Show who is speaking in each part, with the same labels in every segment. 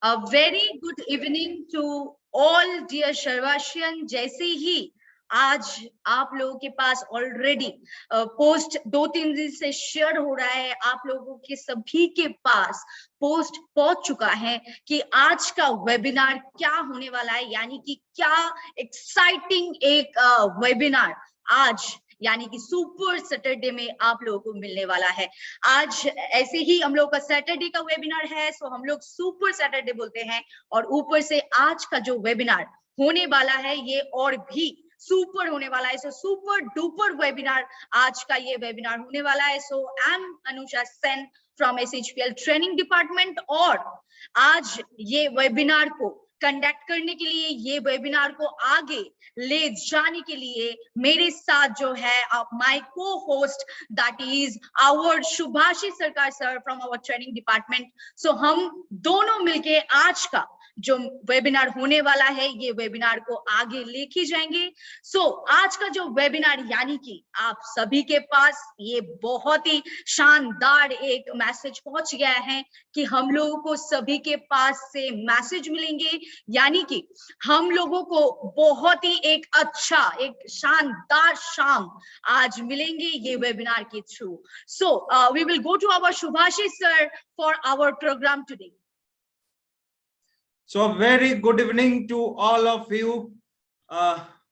Speaker 1: A very good evening to all dear Sharvashian। जैसे ही आज आप लोगों के पास ऑलरेडी पोस्ट 2-3 दिन से शेयर हो रहा है, आप लोगों के सभी के पास पोस्ट पहुंच चुका है कि आज का वेबिनार क्या होने वाला है, यानी कि क्या एक्साइटिंग एक वेबिनार आज यानी कि सुपर सैटरडे में आप लोगों को मिलने वाला है। आज ऐसे ही हम लोग का सैटरडे का वेबिनार है, सो हम लोग सुपर सैटरडे बोलते हैं, और ऊपर से आज का जो वेबिनार होने वाला है ये और भी सुपर होने वाला है। सो सुपर डुपर वेबिनार आज का ये वेबिनार होने वाला है। So I am Anusha Sen from SHPL training department, और आज ये वेबिनार को कंडक्ट करने के लिए, ये वेबिनार को आगे ले जाने के लिए मेरे साथ जो है माय को host that is our Shubhashish Sarkar sir from our training department. So हम दोनों मिलके आज का जो वेबिनार होने वाला है ये वेबिनार को आगे लेके जाएंगे। सो आज का जो वेबिनार यानी कि आप सभी के पास ये बहुत ही शानदार एक मैसेज पहुंच गया है कि हम लोगों को सभी के पास से मैसेज मिलेंगे, यानी कि हम लोगों को बहुत ही एक अच्छा एक शानदार शाम आज मिलेंगे ये वेबिनार के through. So we will go to our Shubhashish sir for our programme today.
Speaker 2: So very good evening to all of you।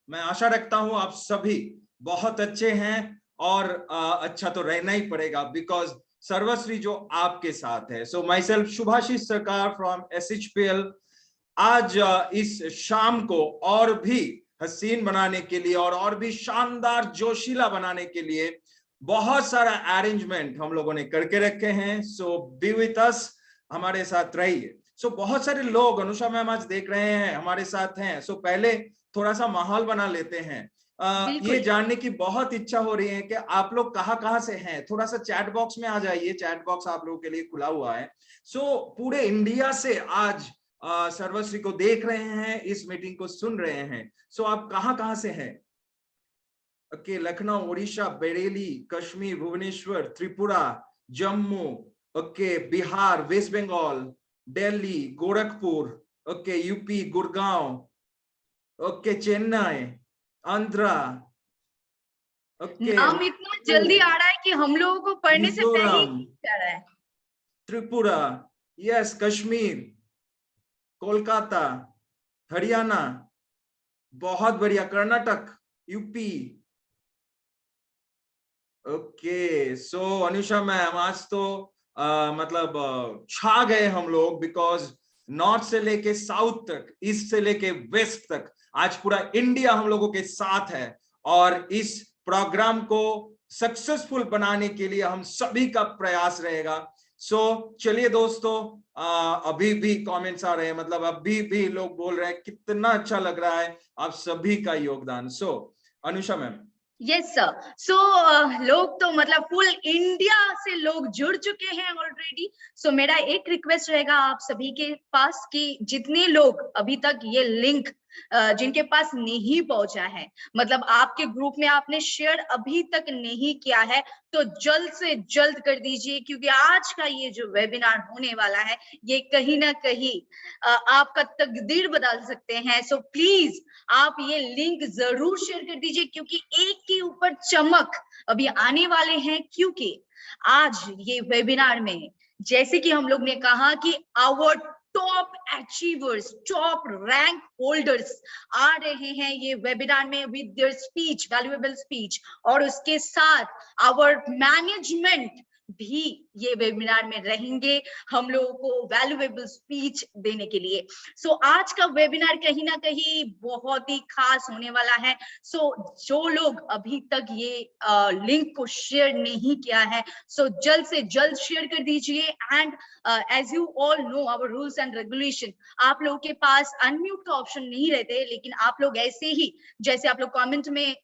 Speaker 2: मैं आशा रखता हूं आप सभी बहुत अच्छे हैं, और अच्छा तो रहना ही पड़ेगा बिकॉज सर्वश्री जो आपके साथ है। सो माई सेल्फ शुभाशीष सरकार फ्रॉम SHPL आज इस शाम को और भी हसीन बनाने के लिए और भी शानदार जोशीला बनाने के लिए बहुत सारा अरेंजमेंट हम लोगों ने करके रखे हैं। सो बी विथ अस, हमारे साथ रहिए। सो बहुत सारे लोग अनुषा मैम आज देख रहे हैं हमारे साथ हैं। सो पहले थोड़ा सा माहौल बना लेते हैं। ये जानने की बहुत इच्छा हो रही है कि आप लोग कहाँ से हैं। थोड़ा सा चैट बॉक्स में आ जाइए, चैट बॉक्स आप लोगों के लिए खुला हुआ है। सो पूरे इंडिया से आज सर्वश्री को देख रहे हैं, इस मीटिंग को सुन रहे हैं। सो आप कहाँ से हैं? Okay, Lucknow, Orissa, Bareilly, Kashmir, Bhubaneswar, Tripura, Jammu, okay, Bihar, West Bengal, Delhi, Gorakhpur, okay, UP, Gurgaon, okay, Chennai, Andhra, okay,
Speaker 1: नाम इतना जल्दी आ रहा है कि हम लोगों को पढ़ने से पहले ही आ रहा है।
Speaker 2: त्रिपुरा, यस, कश्मीर, कोलकाता, हरियाणा, बहुत बढ़िया, कर्नाटक, यूपी। ओके, सो अनुषा मैम आज तो मतलब छा गए हम लोग, बिकॉज नॉर्थ से लेके साउथ तक, ईस्ट से लेके वेस्ट तक आज पूरा इंडिया हम लोगों के साथ है, और इस प्रोग्राम को सक्सेसफुल बनाने के लिए हम सभी का प्रयास रहेगा। सो चलिए दोस्तों, अभी भी कमेंट्स आ रहे हैं, मतलब अभी भी लोग बोल रहे हैं कितना अच्छा लग रहा है आप सभी का योगदान। So Anusha ma'am.
Speaker 1: Yes sir. So लोग तो मतलब फुल इंडिया से लोग जुड़ चुके हैं ऑलरेडी। सो मेरा एक रिक्वेस्ट रहेगा आप सभी के पास कि जितने लोग अभी तक ये लिंक जिनके पास नहीं पहुंचा है, मतलब आपके ग्रुप में आपने शेयर अभी तक नहीं किया है, तो जल्द से जल्द कर दीजिए, क्योंकि आज का ये जो वेबिनार होने वाला है ये कहीं ना कहीं आपका तकदीर बदल सकते हैं। सो प्लीज आप ये लिंक जरूर शेयर कर दीजिए, क्योंकि एक के ऊपर चमक अभी आने वाले हैं। क्योंकि आज ये वेबिनार में जैसे कि हम लोग ने कहा कि our top achievers, top rank holders आ रहे हैं ये वेबिनार में with their speech, valuable speech, और उसके साथ आवर मैनेजमेंट भी ये वेबिनार में रहेंगे हम लोगों को वैल्यूएबल स्पीच देने के लिए। सो आज का वेबिनार कहीं ना कहीं बहुत ही खास होने वाला है। सो जो लोग अभी तक ये लिंक को शेयर नहीं किया है, सो जल्द से जल्द शेयर कर दीजिए। And as you all know our rules and regulation, आप लोगों के पास अनम्यूट का ऑप्शन नहीं रहते, लेकिन आप लोग ऐसे ही जैसे आप लोग कमेंट में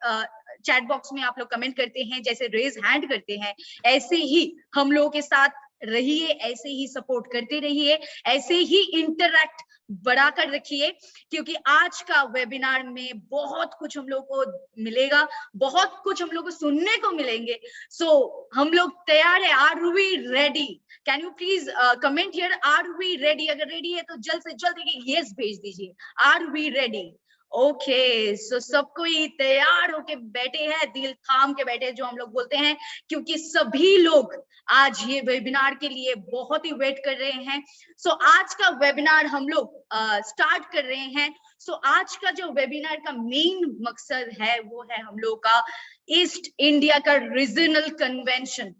Speaker 1: चैट बॉक्स में आप लोग कमेंट करते हैं, जैसे रेज हैंड करते हैं, ऐसे ही हम लोगों के साथ रहिए, ऐसे ही सपोर्ट करते रहिए, ऐसे ही इंटरैक्ट बढ़ा कर रखिए, क्योंकि आज का वेबिनार में बहुत कुछ हम लोग को मिलेगा, बहुत कुछ हम लोग को सुनने को मिलेंगे। सो हम लोग तैयार है? Are we ready? Can you please comment here, are we ready? अगर रेडी है तो जल्द से जल्द यस भेज दीजिए, are we ready? Okay, so सब कोई तैयार होके बैठे हैं, दिल थाम के बैठे हैं जो हम लोग बोलते हैं, क्योंकि सभी लोग आज ये वेबिनार के लिए बहुत ही वेट कर रहे हैं। सो आज का वेबिनार हम लोग स्टार्ट कर रहे हैं। सो आज का जो वेबिनार का मेन मकसद है वो है हम लोग का ईस्ट इंडिया का रीजनल कन्वेंशन।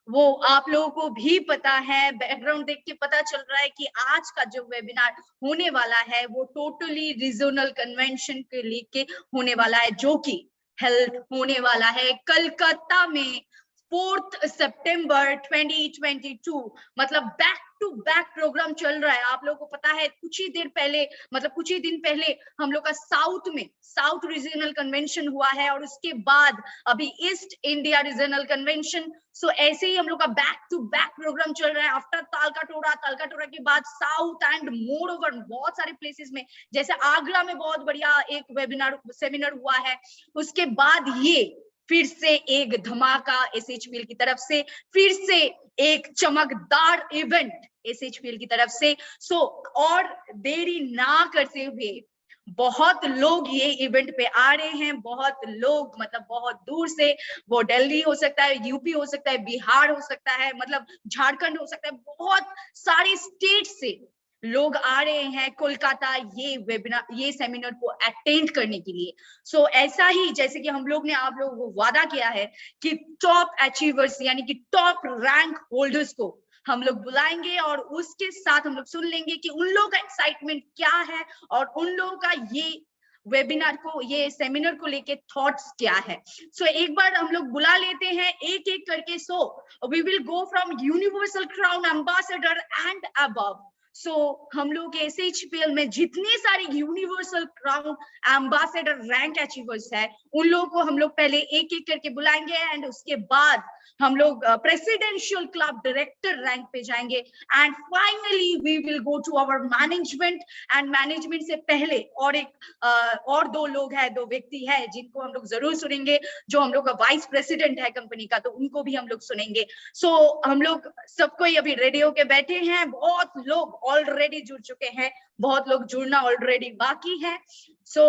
Speaker 1: वो आप लोगों को भी पता है, बैकग्राउंड देख के पता चल रहा है कि आज का जो वेबिनार होने वाला है वो टोटली रीजनल कन्वेंशन के लेके होने वाला है, जो कि हेल्थ होने वाला है कलकत्ता में 4 सितंबर 2022। मतलब बैक टू बैक प्रोग्राम चल रहा है। आप लोगों को पता है कुछ ही देर पहले, मतलब कुछ ही दिन पहले हम लोग का साउथ में साउथ रीजनल कन्वेंशन हुआ है, और उसके बाद अभी ईस्ट इंडिया रीजनल कन्वेंशन। सो ऐसे ही हम लोग का बैक टू बैक प्रोग्राम चल रहा है। आफ्टर तालकाटोरा के बाद साउथ एंड मोर ओवर बहुत सारे प्लेसेस में, जैसे आगरा में बहुत बढ़िया एक वेबिनार सेमिनार हुआ है। उसके बाद ये फिर से एक धमाका एसएचपीएल की तरफ से, फिर से एक चमकदार इवेंट एसएचपीएल की तरफ से। सो और देरी ना करते हुए बहुत लोग ये इवेंट पे आ रहे हैं, बहुत लोग मतलब बहुत दूर से, वो दिल्ली हो सकता है, यूपी हो सकता है, बिहार हो सकता है, मतलब झारखंड हो सकता है, बहुत सारे स्टेट से लोग आ रहे हैं कोलकाता ये वेबिनार, ये सेमिनार को अटेंड करने के लिए। सो ऐसा ही जैसे कि हम लोग ने आप लोगों को वादा किया है कि टॉप अचीवर्स यानी कि टॉप रैंक होल्डर्स को हम लोग बुलाएंगे, और उसके साथ हम लोग सुन लेंगे कि उन लोगों का एक्साइटमेंट क्या है और उन लोगों का ये वेबिनार को, ये सेमिनार को लेके थॉट्स क्या है। सो एक बार हम लोग बुला लेते हैं एक एक करके। So we will go from universal crown ambassador and above. So हम लोग एसएचपीएल में जितने सारे universal crown ambassador rank achievers है, उन लोगों को हम लोग पहले एक एक करके बुलाएंगे, एंड उसके बाद हम लोग प्रेसिडेंशियल क्लब डायरेक्टर रैंक पे जाएंगे, and finally we will go to our management. And management से पहले और एक और दो लोग है, दो व्यक्ति है जिनको हम लोग जरूर सुनेंगे, जो हम लोग का वाइस प्रेसिडेंट है कंपनी का, तो उनको भी हम लोग सुनेंगे। सो हम लोग सबको अभी रेडी होके बैठे हैं, बहुत लोग ऑलरेडी जुड़ चुके हैं, बहुत लोग जुड़ना ऑलरेडी बाकी है। सो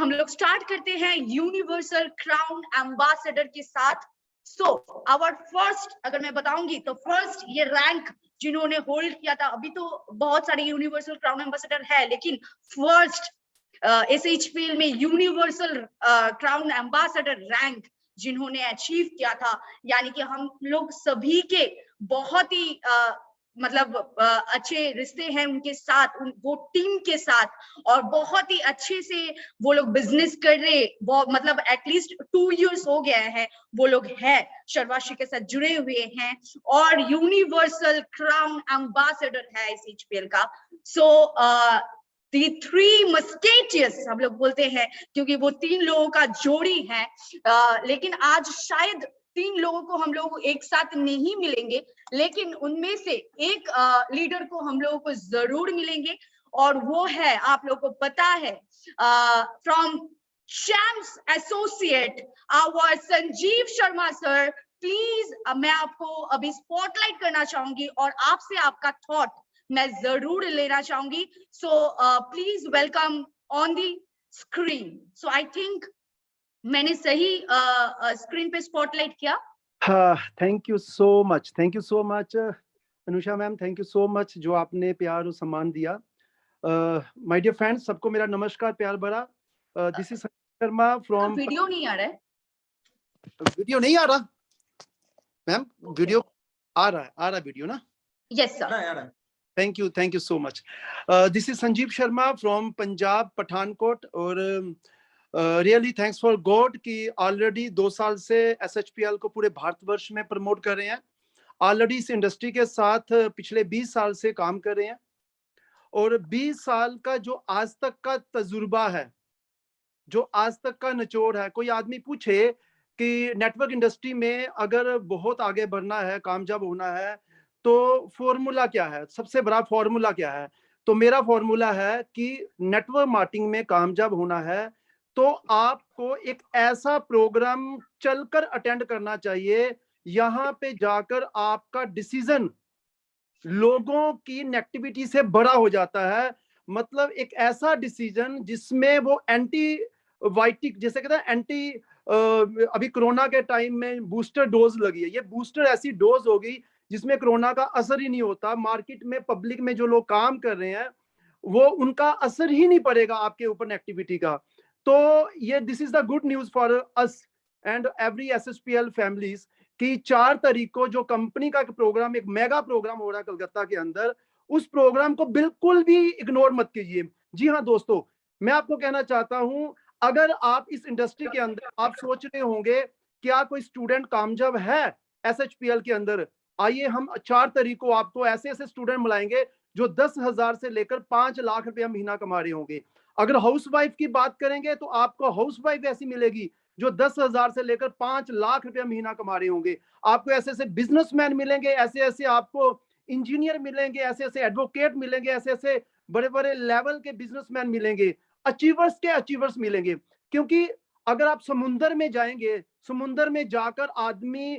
Speaker 1: हम लोग स्टार्ट करते हैं यूनिवर्सल क्राउन एम्बेसडर के साथ। सो आवर फर्स्ट, अगर मैं बताऊंगी तो फर्स्ट ये रैंक जिन्होंने होल्ड किया था, अभी तो बहुत सारे यूनिवर्सल क्राउन एम्बेसडर है, लेकिन फर्स्ट एसएचपीएल में यूनिवर्सल क्राउन एम्बेसडर रैंक जिन्होंने अचीव किया था, यानी कि हम लोग सभी के बहुत ही मतलब अच्छे रिश्ते हैं उनके साथ, वो टीम के साथ, और बहुत ही अच्छे से वो लोग बिजनेस कर रहे, मतलब एटलीस्ट 2 इयर्स हो गया है वो लोग है शर्वाशी के साथ जुड़े हुए हैं, और यूनिवर्सल क्राउन एम्बेसडर है एसएचपीएल का। सो The three musketeers हम लोग बोलते हैं, क्योंकि वो 3 लोगों का जोड़ी है। लेकिन आज शायद 3 लोगों को हम लोग एक साथ नहीं मिलेंगे, लेकिन उनमें से एक लीडर को हम लोगों को जरूर मिलेंगे, और वो है, आप लोगों को पता है, from shams associate our Sanjeev Sharma sir. Please मैं आपको अभी स्पॉटलाइट करना चाहूंगी और आपसे आपका थॉट मैं जरूर लेना चाहूंगी। सो please welcome on the screen. So I think मैंने सही स्क्रीन पे स्पॉटलाइट किया।
Speaker 3: Thank you so much Anusha ma'am, thank you so much जो आपने प्यार और सम्मान दिया। माय डियर फ्रेंड्स, सबको मेरा नमस्कार प्यार भरा। This is Sharma from.
Speaker 1: Video नहीं आ रहा है?
Speaker 3: वीडियो नहीं आ रहा मैम? वीडियो आ रहा वीडियो ना?
Speaker 1: Yes sir.
Speaker 3: Thank you so much. This is Sanjeev Sharma from Punjab Pathankot, और रियली थैंक्स फॉर गॉड कि ऑलरेडी 2 साल से एसएचपीएल को पूरे भारतवर्ष में प्रमोट कर रहे हैं। ऑलरेडी इस इंडस्ट्री के साथ पिछले 20 साल से काम कर रहे हैं, और 20 साल का जो आज तक का तजुर्बा है, जो आज तक का निचोड़ है, कोई आदमी पूछे कि नेटवर्क इंडस्ट्री में अगर बहुत आगे बढ़ना है, कामयाब होना है, तो फॉर्मूला क्या है, सबसे बड़ा फॉर्मूला क्या है, तो मेरा फॉर्मूला है कि नेटवर्क मार्केटिंग में कामयाब होना है तो आपको एक ऐसा प्रोग्राम चलकर अटेंड करना चाहिए, यहां पे जाकर आपका डिसीजन लोगों की नेगेटिविटी से बड़ा हो जाता है। मतलब एक ऐसा डिसीजन जिसमें वो एंटीबायोटिक, जैसे कहते हैं एंटी, अभी कोरोना के टाइम में बूस्टर डोज लगी है, ये बूस्टर ऐसी डोज होगी जिसमें कोरोना का असर ही नहीं होता। मार्केट में पब्लिक में जो लोग काम कर रहे हैं वो उनका असर ही नहीं पड़ेगा आपके ऊपर नेगेटिविटी का। तो ये this is the good news for us and every SHPL families कि 4 तारीख को जो कंपनी का प्रोग्राम, एक मेगा प्रोग्राम हो रहा है कलकत्ता के अंदर, उस प्रोग्राम को बिल्कुल भी इग्नोर मत कीजिए। जी हाँ दोस्तों, मैं आपको कहना चाहता हूं, अगर आप इस इंडस्ट्री के अंदर आप सोच रहे होंगे क्या कोई स्टूडेंट कामयाब है SHPL के अंदर, आइए हम 4 तारीख को आपको ऐसे ऐसे स्टूडेंट मिलाएंगे जो 10,000 से लेकर 5 लाख रुपया महीना कमा रहे होंगे। अगर हाउसवाइफ की बात करेंगे तो आपको हाउसवाइफ ऐसी मिलेगी जो 10,000 से लेकर 5 लाख रुपया महीना कमा रहे होंगे। आपको ऐसे ऐसे बिजनेसमैन मिलेंगे, ऐसे ऐसे आपको इंजीनियर मिलेंगे, ऐसे ऐसे एडवोकेट मिलेंगे, ऐसे ऐसे बड़े बड़े लेवल के बिजनेसमैन मिलेंगे, अचीवर्स के अचीवर्स मिलेंगे। क्योंकि अगर आप समुंदर में जाएंगे, समुंदर में जाकर आदमी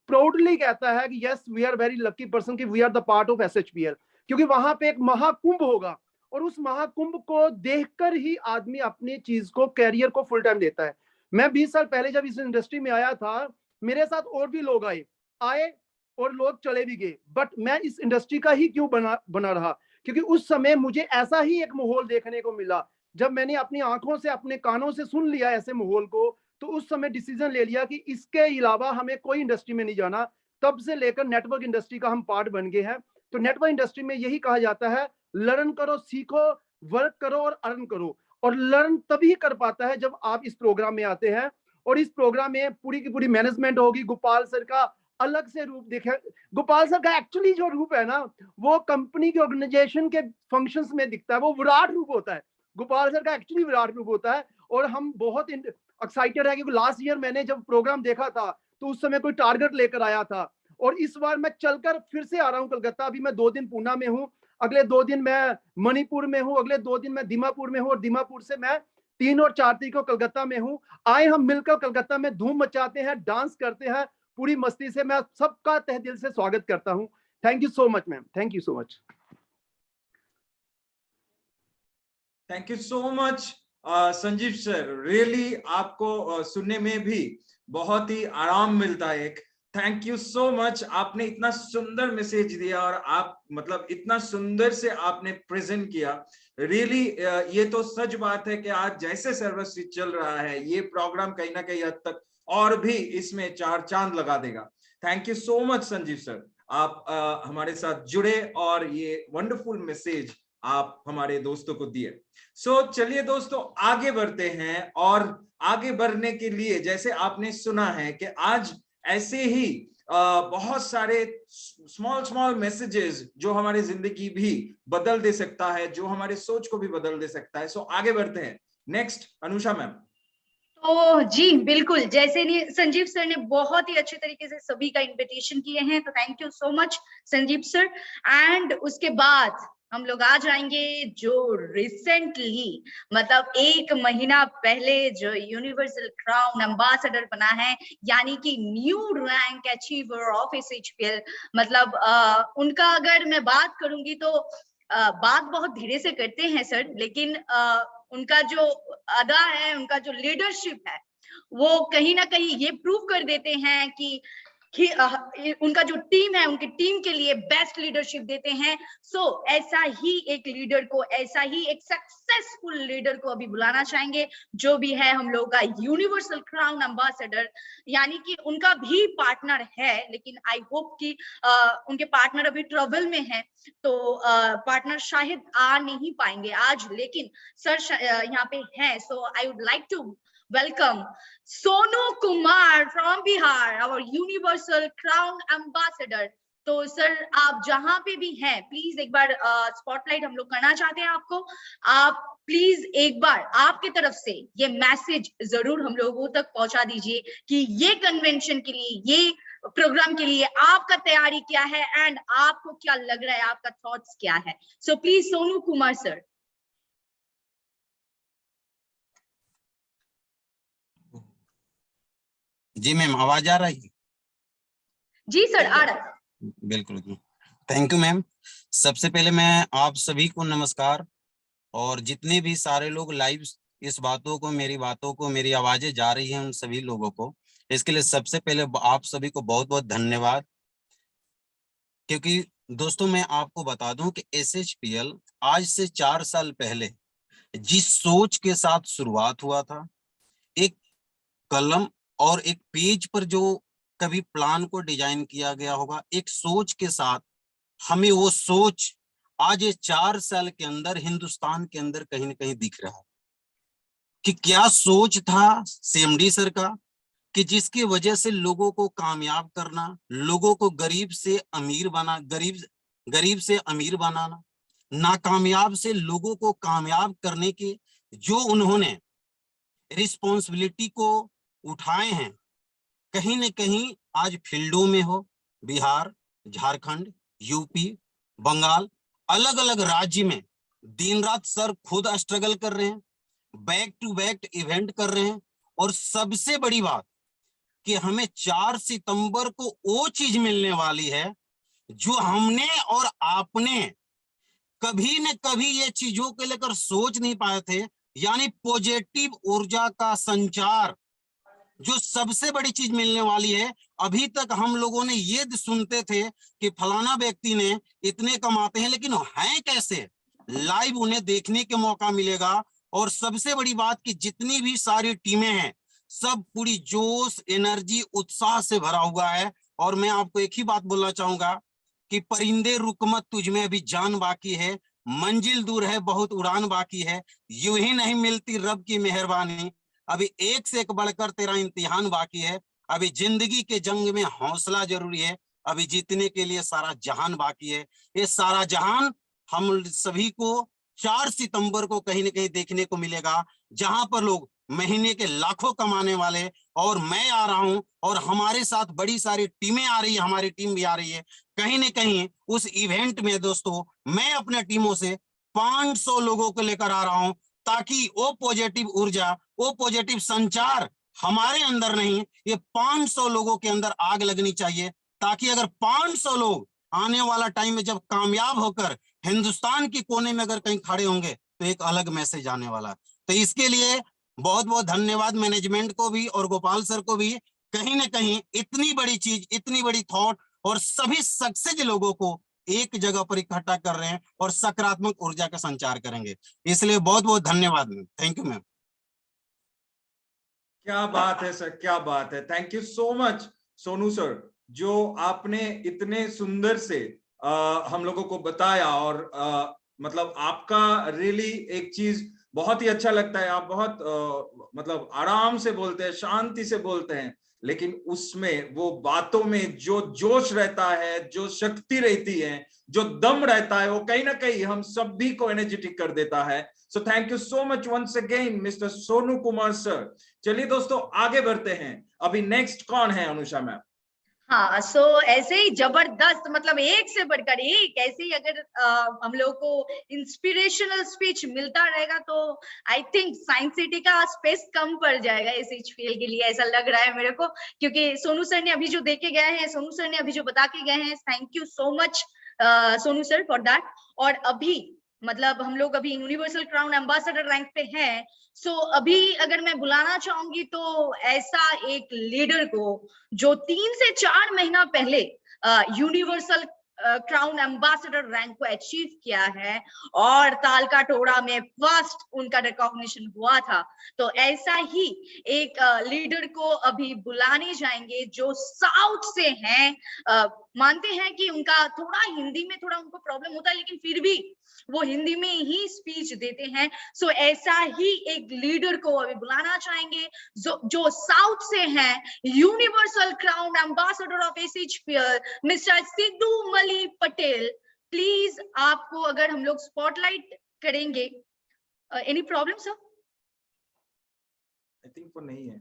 Speaker 3: प्राउडली कहता है कि yes we are very lucky person कि we are the part of SHPL, क्योंकि वहां पे एक महाकुंभ होगा और उस महाकुंभ को देखकर ही आदमी अपनी चीज को, कैरियर को फुल टाइम देता है। मैं 20 साल पहले जब इस इंडस्ट्री में आया था, मेरे साथ और भी लोग आए और लोग चले भी गए, बट मैं इस इंडस्ट्री का ही क्यों बना रहा, क्योंकि उस समय मुझे ऐसा ही एक माहौल देखने को मिला। जब मैंने अपनी आंखों से, अपने कानों से सुन लिया ऐसे माहौल को, तो उस समय डिसीजन ले लिया कि इसके अलावा हमें कोई इंडस्ट्री में नहीं जाना। तब से लेकर नेटवर्क इंडस्ट्री का हम पार्ट बन गए हैं। तो नेटवर्क इंडस्ट्री में यही कहा जाता है, लर्न करो, सीखो, वर्क करो और अर्न करो। और लर्न तभी कर पाता है जब आप इस प्रोग्राम में आते हैं। और इस प्रोग्राम में पूरी की पूरी मैनेजमेंट होगी। गोपाल सर का अलग से रूप देखे, गोपाल सर का एक्चुअली जो रूप है ना, वो कंपनी के ऑर्गेनाइजेशन के फंक्शंस में दिखता है, वो विराट रूप होता है। गोपाल सर का एक्चुअली विराट रूप होता है। और हम बहुत एक्साइटेड है क्योंकि लास्ट ईयर मैंने जब प्रोग्राम देखा था तो उस समय कोई टारगेट लेकर आया था, और इस बार मैं चलकर फिर से आ रहा हूं कलकत्ता। अभी मैं 2 दिन पूना में हूं, अगले 2 दिन मैं मणिपुर में हूं, अगले 2 दिन मैं दीमापुर में हूं, और दीमापुर से मैं 3 और 4 तारीख को कलकत्ता में हूं। आए हम मिलकर कलकत्ता में धूम मचाते हैं, डांस करते हैं पूरी मस्ती से। मैं सबका तहे दिल से स्वागत करता हूं। Thank you so much ma'am, thank you so much.
Speaker 2: Thank you so much Sanjeev sir, really आपको सुनने में भी बहुत ही आराम मिलता है। थैंक यू सो मच, आपने इतना सुंदर मैसेज दिया और आप मतलब इतना सुंदर से आपने प्रेजेंट किया। रियली ये तो सच बात है कि आज जैसे सर्वश्री चल रहा है, ये प्रोग्राम कहीं ना कहीं हद तक और भी इसमें 4 चांद लगा देगा। Thank you so much Sanjeev sir, आप हमारे साथ जुड़े और ये वंडरफुल मैसेज आप हमारे दोस्तों को दिए। सो चलिए दोस्तों आगे बढ़ते हैं, और आगे बढ़ने के लिए जैसे आपने सुना है कि आज ऐसे ही बहुत सारे स्मॉल मैसेजेस जो हमारी जिंदगी भी बदल दे सकता है, जो हमारे सोच को भी बदल दे सकता है। सो आगे बढ़ते हैं। Next Anusha ma'am.
Speaker 1: तो जी बिल्कुल, जैसे नहीं संजीव सर ने बहुत ही अच्छे तरीके से सभी का इनविटेशन किए हैं, तो thank you so much Sanjeev sir. And उसके बाद हम लोग आ जाएंगे जो रिसेंटली मतलब 1 महीना पहले जो यूनिवर्सल क्राउन एम्बेसडर बना है, यानी कि new rank achiever of SHPL। मतलब उनका अगर मैं बात करूंगी तो बात बहुत धीरे से करते हैं सर, लेकिन उनका जो अदा है, उनका जो लीडरशिप है, वो कहीं ना कहीं ये प्रूव कर देते हैं कि उनका जो टीम है, उनकी टीम के लिए बेस्ट लीडरशिप देते हैं। सो ऐसा ही एक लीडर को, ऐसा ही एक सक्सेसफुल लीडर को अभी बुलाना चाहेंगे, जो भी है हम लोग का यूनिवर्सल क्राउन एम्बेसडर। यानी कि उनका भी पार्टनर है, लेकिन आई होप कि उनके पार्टनर अभी ट्रबल में है, तो पार्टनर शायद आ नहीं पाएंगे आज, लेकिन सर यहाँ पे हैं। So I would like to welcome Sonu Kumar from Bihar, our Universal Crown Ambassador। तो सर आप जहां पे भी हैं, प्लीज एक बार स्पॉटलाइट हम लोग करना चाहते हैं आपको। आप प्लीज एक बार आपके तरफ से ये मैसेज जरूर हम लोगों तक पहुंचा दीजिए कि ये कन्वेंशन के लिए, ये प्रोग्राम के लिए आपका तैयारी क्या है एंड आपको क्या लग रहा है, आपका थॉट्स क्या है? So please Sonu Kumar sir.
Speaker 4: जी मैम, आवाज आ रही है?
Speaker 1: जी सर, आ रहा है।
Speaker 4: बिल्कुल, थैंक यू मैम। सबसे पहले मैं आप सभी को नमस्कार, और जितने भी सारे लोग लाइव इस बातों को, मेरी बातों को, मेरी आवाजें जा रही हैं, उन सभी लोगों को इसके लिए सबसे पहले आप सभी को बहुत बहुत धन्यवाद। क्योंकि दोस्तों मैं आपको बता दूं कि SHPL आज से 4 साल पहले जिस सोच के साथ शुरुआत हुआ था, एक कलम और एक पेज पर जो कभी प्लान को डिजाइन किया गया होगा, एक सोच के साथ हमें वो सोच आज ये 4 साल के अंदर हिंदुस्तान के अंदर कहीं ना कहीं दिख रहा है कि क्या सोच था CMD सर का, कि जिसकी वजह से लोगों को कामयाब करना, लोगों को गरीब से अमीर बना, गरीब से अमीर बनाना, नाकामयाब से लोगों को कामयाब करने के जो उन्होंने रिस्पॉन्सिबिलिटी को उठाए हैं, कहीं न कहीं आज फील्डों में हो, बिहार, झारखंड, यूपी, बंगाल, अलग अलग राज्य में दिन रात सर खुद स्ट्रगल कर रहे हैं, बैक टू बैक इवेंट कर रहे हैं। और सबसे बड़ी बात कि हमें 4 सितंबर को वो चीज मिलने वाली है जो हमने और आपने कभी न कभी ये चीजों के लेकर सोच नहीं पाए थे, यानी पॉजिटिव ऊर्जा का संचार, जो सबसे बड़ी चीज मिलने वाली है। अभी तक हम लोगों ने ये सुनते थे कि फलाना व्यक्ति ने इतने कमाते हैं, लेकिन हैं कैसे, लाइव उन्हें देखने के मौका मिलेगा। और सबसे बड़ी बात कि जितनी भी सारी टीमें हैं, सब पूरी जोश, एनर्जी, उत्साह से भरा हुआ है। और मैं आपको एक ही बात बोलना चाहूंगा कि परिंदे रुक मत, तुझमें अभी जान बाकी है, मंजिल दूर है, बहुत उड़ान बाकी है, यूं ही नहीं मिलती रब की मेहरबानी, अभी एक से एक बढ़कर तेरा इम्तिहान बाकी है, अभी जिंदगी के जंग में हौसला जरूरी है, अभी जीतने के लिए सारा जहान बाकी है। ये सारा जहान हम सभी को 4 सितंबर को कहीं ना कहीं देखने को मिलेगा, जहां पर लोग महीने के लाखों कमाने वाले, और मैं आ रहा हूं और हमारे साथ बड़ी सारी टीमें आ रही है, हमारी टीम भी आ रही है। कहीं ना कहीं उस इवेंट में दोस्तों मैं अपने टीमों से 500 लोगों को लेकर आ रहा हूं, ताकि वो पॉजिटिव ऊर्जा, वो पॉजिटिव संचार हमारे अंदर नहीं, ये 500 लोगों के अंदर आग लगनी चाहिए, ताकि अगर 500 लोग आने वाला टाइम में जब कामयाब होकर हिंदुस्तान के कोने में अगर कहीं खड़े होंगे तो एक अलग मैसेज आने वाला है। तो इसके लिए बहुत बहुत धन्यवाद मैनेजमेंट को भी और गोपाल सर को भी, कहीं ना कहीं इतनी बड़ी चीज, इतनी बड़ी थॉट और सभी सक्सेस लोगों को एक जगह पर इकट्ठा कर रहे हैं और सकारात्मक ऊर्जा का संचार करेंगे। इसलिए बहुत बहुत धन्यवाद मैम, थैंक यू मैम।
Speaker 2: क्या बात है सर, क्या बात है। Thank you so much Sonu sir, जो आपने इतने सुंदर से हम लोगों को बताया। और मतलब आपका रियली एक चीज बहुत ही अच्छा लगता है, आप बहुत मतलब आराम से बोलते हैं, शांति से बोलते हैं, लेकिन उसमें वो बातों में जो जोश रहता है, जो शक्ति रहती है, जो दम रहता है, वो कहीं ना कहीं हम सभी को एनर्जेटिक कर देता है। So thank you so much once again mister Sonu Kumar sir. चलिए दोस्तों आगे बढ़ते हैं। अभी नेक्स्ट कौन है अनुषा मैम?
Speaker 1: हाँ, सो ऐसे ही जबरदस्त, मतलब एक से बढ़कर एक, ऐसे ही अगर हम लोग को इंस्पिरेशनल स्पीच मिलता रहेगा तो आई थिंक साइंस सिटी का स्पेस कम पड़ जाएगा SHPL के लिए, ऐसा लग रहा है मेरे को। क्योंकि सोनू सर ने अभी जो दे के गए हैं, सोनू सर ने अभी जो बता के गए हैं, thank you so much Sonu sir for that. और अभी मतलब हम लोग अभी यूनिवर्सल क्राउन एम्बेसडर रैंक पे हैं। सो अभी अगर मैं बुलाना चाहूंगी तो ऐसा एक लीडर को जो 3 से 4 महीना पहले यूनिवर्सल क्राउन एम्बेसडर रैंक को अचीव किया है, और तालका टोड़ा में फर्स्ट उनका रिकॉग्निशन हुआ था। तो ऐसा ही एक लीडर को अभी बुलाने जाएंगे जो साउथ से हैं। मानते हैं कि उनका थोड़ा हिंदी में थोड़ा उनको प्रॉब्लम होता है, लेकिन फिर भी वो हिंदी में ही स्पीच देते हैं। सो ऐसा ही एक लीडर को अभी बुलाना चाहेंगे जो साउथ से हैं, universal crown ambassador of SHPL mister Sidhu मली पटेल। प्लीज आपको अगर हम लोग स्पॉटलाइट करेंगे, any problem sir?
Speaker 2: I think वो नहीं है।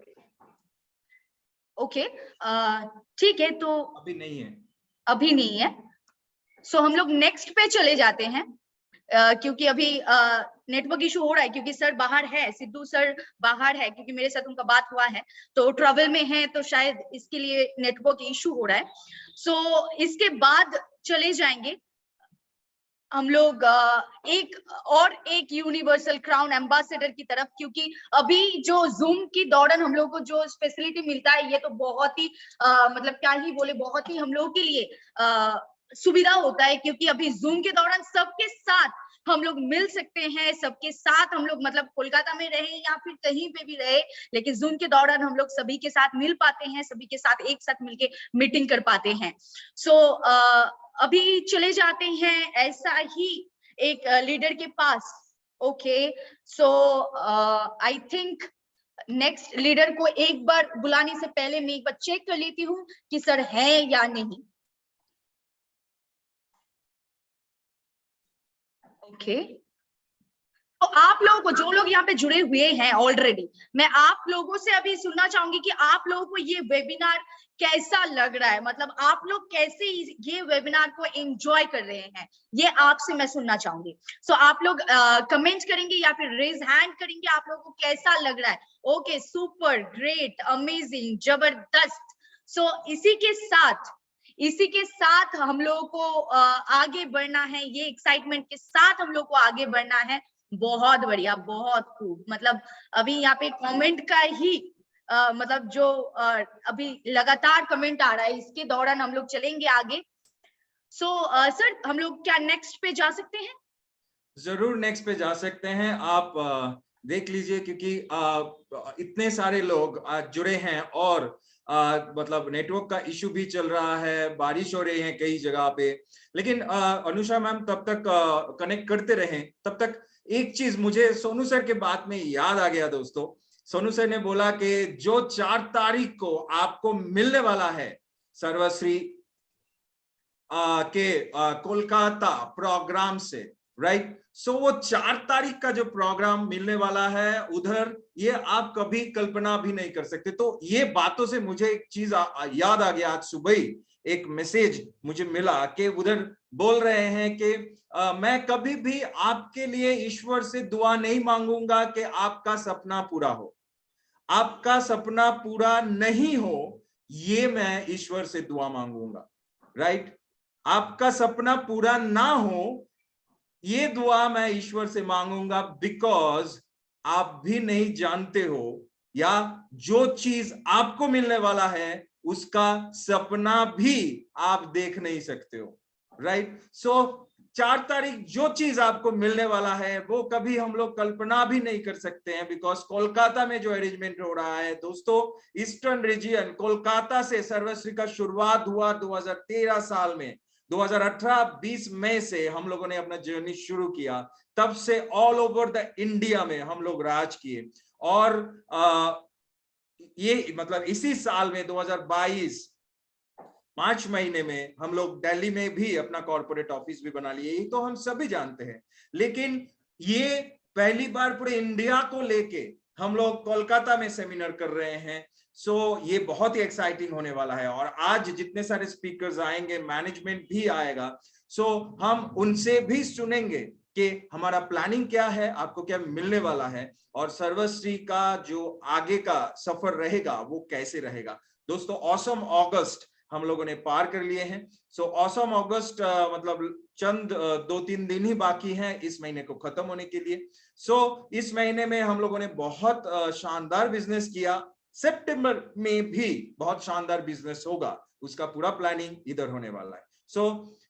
Speaker 1: ओके, ठीक है, तो
Speaker 2: अभी नहीं है।
Speaker 1: अभी नहीं है। सो हम लोग नेक्स्ट पे चले जाते हैं, क्योंकि अभी नेटवर्क इशू हो रहा है, क्योंकि सर बाहर है, सिद्धू सर बाहर है, क्योंकि मेरे साथ उनका बात हुआ है, तो ट्रैवल में है, तो शायद इसके लिए नेटवर्क इशू हो रहा है। सो इसके बाद चले जाएंगे हम लोग एक यूनिवर्सल क्राउन एम्बेसडर की तरफ, क्योंकि अभी जो जूम की दौरान हम लोग को जो फैसिलिटी मिलता है, ये तो बहुत ही मतलब क्या ही बोले, बहुत ही हम लोगों के लिए सुविधा होता है, क्योंकि अभी जूम के दौरान सबके साथ हम लोग मिल सकते हैं, सबके साथ हम लोग, मतलब कोलकाता में रहे या फिर कहीं पे भी रहे, लेकिन जूम के दौरान हम लोग सभी के साथ मिल पाते हैं, सभी के साथ एक साथ मिलके मीटिंग कर पाते हैं। सो अभी चले जाते हैं ऐसा ही एक लीडर के पास। Okay, so I think next leader को एक बार बुलाने से पहले मैं एक बार चेक कर लेती हूँ कि सर है या नहीं। ओके, तो आप लोगों को, जो लोग यहाँ पे जुड़े हुए हैं ऑलरेडी, मैं आप लोगों से अभी सुनना चाहूंगी कि आप लोगों को ये वेबिनार कैसा लग रहा है, मतलब आप लोग कैसे ये वेबिनार को एंजॉय कर रहे हैं, ये आपसे मैं सुनना चाहूंगी। सो आप लोग कमेंट करेंगे या फिर रेज हैंड करेंगे, आप लोगों को कैसा लग रहा है। ओके, सुपर, ग्रेट, अमेजिंग, जबरदस्त। सो इसी के साथ हम लोगों को आगे बढ़ना है, ये एक्साइटमेंट के साथ हम लोग को आगे बढ़ना है। बहुत बढ़िया, बहुत खूब। मतलब अभी यहाँ पे कमेंट का ही मतलब जो अभी लगातार कमेंट आ रहा है, इसके दौरान हम लोग चलेंगे आगे। सो सर, हम लोग क्या नेक्स्ट पे जा सकते हैं?
Speaker 2: जरूर नेक्स्ट पे जा सकते हैं। आप देख लीजिए, क्योंकि इतने सारे लोग आज जुड़े हैं और मतलब नेटवर्क का इशू भी चल रहा है, बारिश हो रही है कई जगह पे, लेकिन अनुषा मैम तब तक कनेक्ट करते रहें। तब तक एक चीज मुझे सोनू सर के बात में याद आ गया दोस्तों। सोनू सर ने बोला कि जो 4 तारीख को आपको मिलने वाला है सर्वश्री के कोलकाता प्रोग्राम से, राइट। सो वो 4 तारीख का जो प्रोग्राम मिलने वाला है उधर, ये आप कभी कल्पना भी नहीं कर सकते। तो ये बातों से मुझे एक चीज याद आ गया। आज सुबह ही एक मैसेज मुझे मिला कि उधर बोल रहे हैं कि मैं कभी भी आपके लिए ईश्वर से दुआ नहीं मांगूंगा कि आपका सपना पूरा हो। आपका सपना पूरा नहीं हो, ये मैं ईश्वर से दुआ मांगूंगा, राइट। आपका सपना पूरा ना हो, ये दुआ मैं ईश्वर से मांगूंगा, बिकॉज आप भी नहीं जानते हो, या जो चीज आपको मिलने वाला है उसका सपना भी आप देख नहीं सकते हो, राइट। सो 4 तारीख जो चीज आपको मिलने वाला है वो कभी हम लोग कल्पना भी नहीं कर सकते हैं, बिकॉज कोलकाता में जो अरेंजमेंट हो रहा है दोस्तों, ईस्टर्न रीजियन कोलकाता से सर्वश्री का शुरुआत हुआ 2013 साल में। 2018-20 मई से हम लोगों ने अपना जर्नी शुरू किया, तब से ऑल ओवर द इंडिया में हम लोग राज किए। और ये मतलब इसी साल में 2022 मार्च महीने में हम लोग दिल्ली में भी अपना कॉर्पोरेट ऑफिस भी बना लिए, ये तो हम सभी जानते हैं। लेकिन ये पहली बार पूरे इंडिया को लेके हम लोग कोलकाता में सेमिनार कर रहे हैं। सो ये बहुत ही एक्साइटिंग होने वाला है, और आज जितने सारे स्पीकर्स आएंगे, मैनेजमेंट भी आएगा, सो हम उनसे भी सुनेंगे कि हमारा प्लानिंग क्या है, आपको क्या मिलने वाला है, और सर्वश्री का जो आगे का सफर रहेगा वो कैसे रहेगा। दोस्तों, ऑसम अगस्त हम लोगों ने पार कर लिए हैं। सो ऑसम अगस्त मतलब चंद 2-3 दिन ही बाकी हैं इस महीने को खत्म होने के लिए। सो इस महीने में हम लोगों ने बहुत शानदार बिजनेस किया। सितंबर में भी बहुत शानदार बिजनेस होगा, उसका पूरा प्लानिंग इधर होने वाला है। सो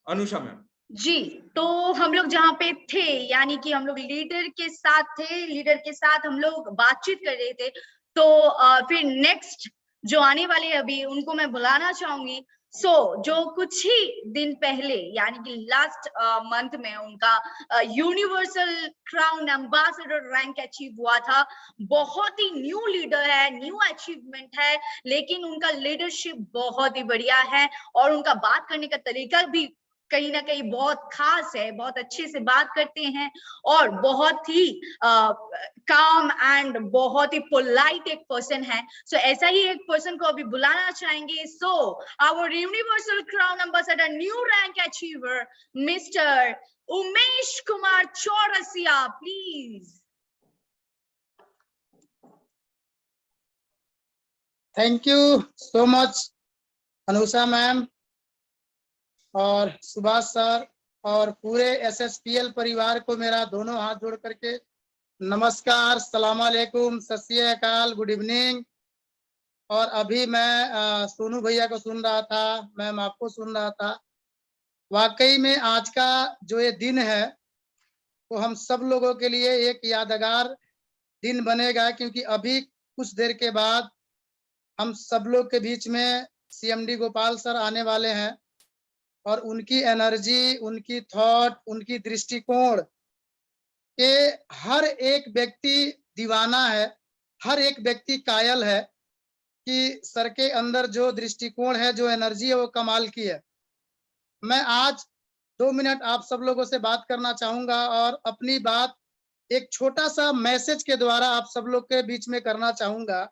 Speaker 2: अनुषा मैम
Speaker 1: जी, तो हम लोग जहाँ पे थे, यानी कि हम लोग लीडर के साथ थे, लीडर के साथ हम लोग बातचीत कर रहे थे, तो फिर नेक्स्ट जो आने वाले अभी उनको मैं बुलाना चाहूंगी। जो कुछ ही दिन पहले, यानी कि लास्ट मंथ में उनका universal crown ambassador rank achieve हुआ था। बहुत ही न्यू लीडर है, न्यू अचीवमेंट है, लेकिन उनका लीडरशिप बहुत ही बढ़िया है, और उनका बात करने का तरीका भी कहीं ना कहीं बहुत खास है, बहुत अच्छे से बात करते हैं और बहुत ही काम एंड बहुत ही पोलाइट एक पर्सन है। सो ऐसा ही एक पर्सन को अभी बुलाना चाहेंगे। So our universal crown ambassador, new rank achiever, mister Umesh Kumar Chaurasia, please.
Speaker 5: Thank you so much Anusha ma'am और सुभाष सर और पूरे SSPL परिवार को मेरा दोनों हाथ जोड़ करके नमस्कार, सलाम अलैकुम, सत श्री अकाल, गुड इवनिंग। और अभी मैं सोनू भैया को सुन रहा था, मैम आपको सुन रहा था। वाकई में आज का जो ये दिन है वो हम सब लोगों के लिए एक यादगार दिन बनेगा, क्योंकि अभी कुछ देर के बाद हम सब लोग के बीच में CMD गोपाल सर आने वाले हैं और उनकी एनर्जी, उनकी थॉट, उनकी दृष्टिकोण के हर एक व्यक्ति दीवाना है, हर एक व्यक्ति कायल है कि सर के अंदर जो दृष्टिकोण है, जो एनर्जी है, वो कमाल की है। मैं आज 2 मिनट आप सब लोगों से बात करना चाहूंगा और अपनी बात एक छोटा सा मैसेज के द्वारा आप सब लोग के बीच में करना चाहूंगा।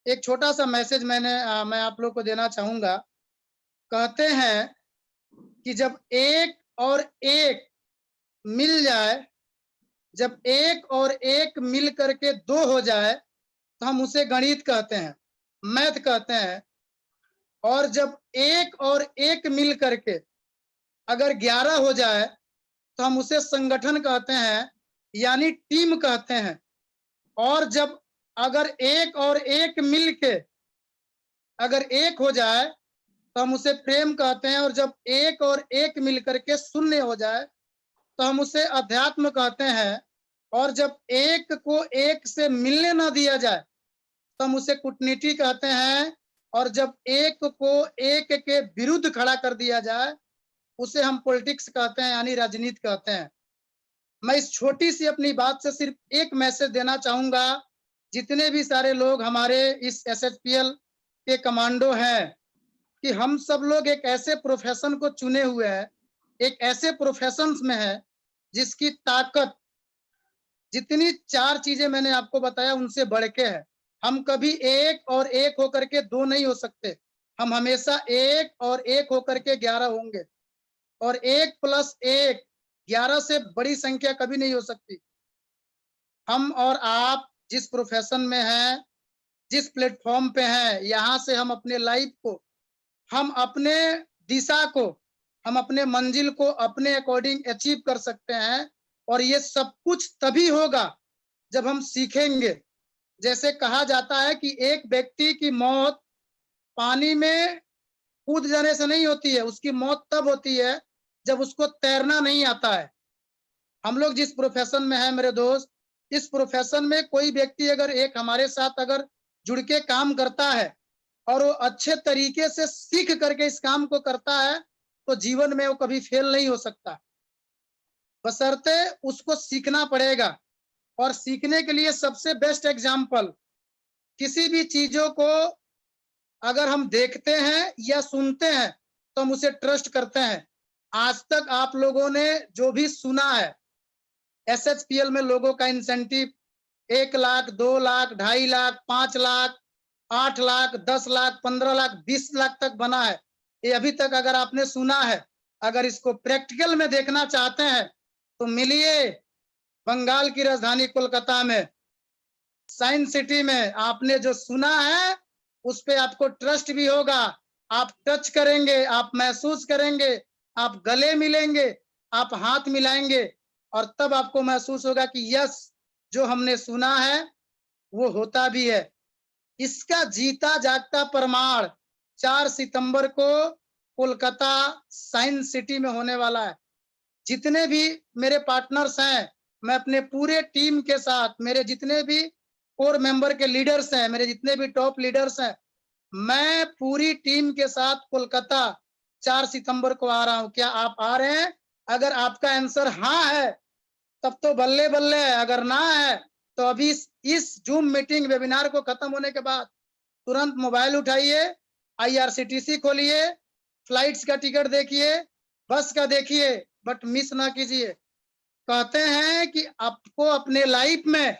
Speaker 5: एक छोटा सा मैसेज मैं आप लोग को देना चाहूंगा। कहते हैं कि जब एक और एक मिल जाए, जब एक और एक मिल करके 2 हो जाए तो हम उसे गणित कहते हैं, मैथ कहते हैं। और जब एक और एक मिल करके अगर 11 हो जाए तो हम उसे संगठन कहते हैं, यानी टीम कहते हैं। और जब अगर एक और एक मिल के अगर 1 हो जाए तो हम उसे प्रेम कहते हैं। और जब एक और एक मिल करके 0 हो जाए तो हम उसे अध्यात्म कहते हैं। और जब एक को एक से मिलने ना दिया जाए तो हम उसे कूटनीति कहते हैं। और जब एक को एक के विरुद्ध खड़ा कर दिया जाए उसे हम पॉलिटिक्स कहते हैं, यानी राजनीति कहते हैं। मैं इस छोटी सी अपनी बात से सिर्फ एक मैसेज देना चाहूंगा, जितने भी सारे लोग हमारे इस SSPL के कमांडो हैं, कि हम सब लोग एक ऐसे प्रोफेशन को चुने हुए हैं, एक ऐसे प्रोफेशन में है जिसकी ताकत, जितनी 4 चीजें मैंने आपको बताया उनसे बढ़ के है। हम कभी एक और एक होकर के 2 नहीं हो सकते, हम हमेशा एक और एक होकर के 11 होंगे। और 1 + 1 11 से बड़ी संख्या कभी नहीं हो सकती। हम और आप जिस प्रोफेशन में हैं, जिस प्लेटफॉर्म पे हैं, यहाँ से हम अपने लाइफ को, हम अपने दिशा को, हम अपने मंजिल को अपने अकॉर्डिंग अचीव कर सकते हैं। और ये सब कुछ तभी होगा जब हम सीखेंगे। जैसे कहा जाता है कि एक व्यक्ति की मौत पानी में कूद जाने से नहीं होती है, उसकी मौत तब होती है जब उसको तैरना नहीं आता है। हम लोग जिस प्रोफेशन में हैं मेरे दोस्त, इस प्रोफेशन में कोई व्यक्ति अगर एक हमारे साथ अगर जुड़ के काम करता है और वो अच्छे तरीके से सीख करके इस काम को करता है तो जीवन में वो कभी फेल नहीं हो सकता, बशर्ते उसको सीखना पड़ेगा। और सीखने के लिए सबसे बेस्ट एग्जाम्पल, किसी भी चीजों को अगर हम देखते हैं या सुनते हैं तो हम उसे ट्रस्ट करते हैं। आज तक आप लोगों ने जो भी सुना है, SSPL में लोगों का इंसेंटिव 1 लाख, 2 लाख, 2.5 लाख, 5 लाख, 8 लाख, 10 लाख, 15 लाख, 20 लाख तक बना है। ये अभी तक अगर आपने सुना है, अगर इसको प्रैक्टिकल में देखना चाहते हैं तो मिलिए बंगाल की राजधानी कोलकाता में, साइंस सिटी में। आपने जो सुना है उस पे आपको ट्रस्ट भी होगा, आप टच करेंगे, आप महसूस करेंगे, आप गले मिलेंगे, आप हाथ मिलाएंगे और तब आपको महसूस होगा कि यस, जो हमने सुना है वो होता भी है। इसका जीता जागता प्रमाण 4 सितंबर को कोलकाता साइंस सिटी में होने वाला है। जितने भी मेरे पार्टनर्स हैं, मैं अपने पूरे टीम के साथ, मेरे जितने भी कोर मेंबर के लीडर्स हैं, मेरे जितने भी टॉप लीडर्स हैं, मैं पूरी टीम के साथ कोलकाता 4 सितंबर को आ रहा हूं। क्या आप आ रहे हैं? अगर आपका आंसर हाँ है तब तो बल्ले बल्ले है, अगर ना है तो अभी इस जूम मीटिंग वेबिनार को खत्म होने के बाद तुरंत मोबाइल उठाइए, IRCTC खोलिए, फ्लाइट्स का टिकट देखिए, बस का देखिए बट मिस ना कीजिए। कहते हैं कि आपको अपने लाइफ में